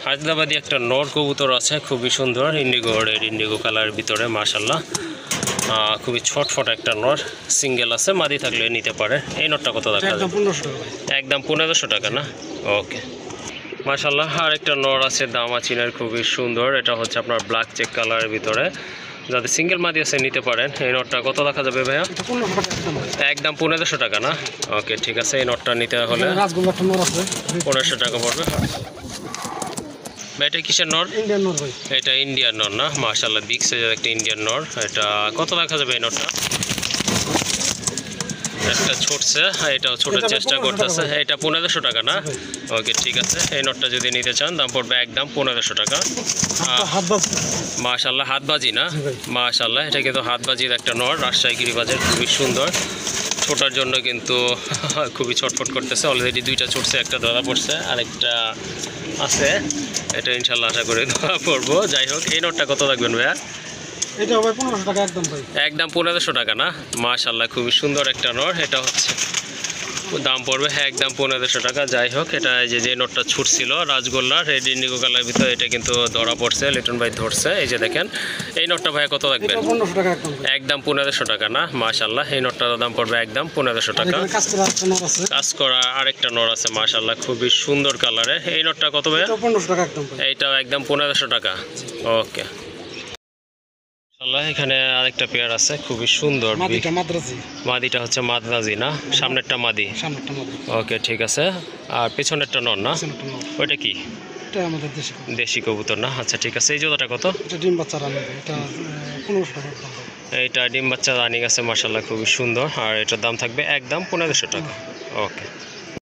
A: হায়দ্রাবাদি একটা নর কবুতর আছে, খুবই সুন্দর, ইন্ডিগো রেড ইন্ডিগো কালারের ভিতরে মাশাল্লাহ। খুবই ছটফট একটা নর, সিঙ্গেল আছে, মাদি থাকলে নিতে পারে। এই নটটা কত টাকা?
B: একদম 1500 টাকা ভাই।
A: একদম 1500 টাকা না? ওকে মাশাল্লাহ। আর একটা নর আছে দামাচিনের, খুবই সুন্দর। এটা হচ্ছে আপনার ব্ল্যাক চেক কালারের ভিতরে, যাদের সিঙ্গেল মাদি আছে নিতে পারেন। এই নটটা কত রাখা যাবে ভাইয়া?
B: এটা 1500 টাকা একদম ভাই।
A: একদম 1500 টাকা না? ওকে ঠিক আছে। এই নটটা নিতে হলে
B: এখানে রাজগোল্লা একটা নর আছে।
A: 1500 টাকা পড়বে। ভাই এটা কিসের নর?
B: ইন্ডিয়ান নর ভাই।
A: এটা ইন্ডিয়ান নর না? মাশাল্লাহ বিগ সাইজের একটা ইন্ডিয়ান নর। এটা কত রাখা যাবে এই নটটা? একটা ছুটছে, এটাও ছোটার চেষ্টা করতেছে। এটা 1500 টাকা না? ওকে ঠিক আছে। এই নটটা যদি নিতে চান দাম পড়বে একদম 1500 টাকা।
B: হাত বাজ।
A: মাশাল্লাহ হাতবাজি না? মাশাল্লাহ এটা কিন্তু হাতবাজির একটা নর, রাজশাহী গিরিবাজের, খুবই সুন্দর। ছোটার জন্য কিন্তু খুবই ছটফট করতেছে। অলরেডি দুইটা ছুটছে, একটা ধরা পড়ছে, আরেকটা আছে। এটা ইনশাল্লাহ আশা করি ধরা পড়বো। যাই হোক এই নটটা কত রাখবেন ভাইয়া?
B: এটা ভাই 1500 টাকা একদম ভাই।
A: একদম 1500 টাকা না? মাশাল্লাহ খুবই সুন্দর একটা নর। এটা হচ্ছে দাম পড়বে একদম 1500 টাকা। যাই হোক এটা যে নটটা ছুটছিল রাজগোল্লা রেড ইন্ডিগো কালার ভিতরে, এটা কিন্তু ধরা পড়ছে, লিটন ভাই ধরছে। এই যে দেখেন এই নটটা ভাই কত রাখবেন?
B: এটা 1500 টাকা একদম ভাই।
A: একদম 1500 টাকা না? মাশাল্লাহ এই নটটার দাম পড়বে একদম 1500 টাকা।
B: এখানে কাজ করা একটা নর আছে।
A: কাজ করা আরেকটা নর আছে মাশাল্লাহ, খুবই সুন্দর কালারের। এই নটটা কত ভাই?
B: এটা 1500 টাকা একদম ভাই।
A: এইটাও একদম 1500 টাকা। ওকে মাশাল্লাহ। এখানে আরেকটা পেয়ার আছে, খুবই সুন্দর।
B: মাদিটা মাদ্রাজি।
A: মাদিটা হচ্ছে মাদ্রাজি না? সামনেরটা মাদি।
B: সামনেরটা মাদ্রাজি।
A: ওকে ঠিক আছে। আর পেছনেরটা নর না?
B: পিছনেরটা নর।
A: ওইটা কি?
B: এটা আমাদের দেশি কবুতর।
A: দেশি কবুতর না? আচ্ছা ঠিক আছে। এই জোড়াটা কত?
B: এটা ডিম বাচ্চা রানী ভাই। এটা 1500 টাকা একদম ভাই।
A: এইটা ডিম বাচ্চা রানিং আছে মাশাল্লাহ, খুবই সুন্দর। আর এটার দাম থাকবে একদম 1500 টাকা। ওকে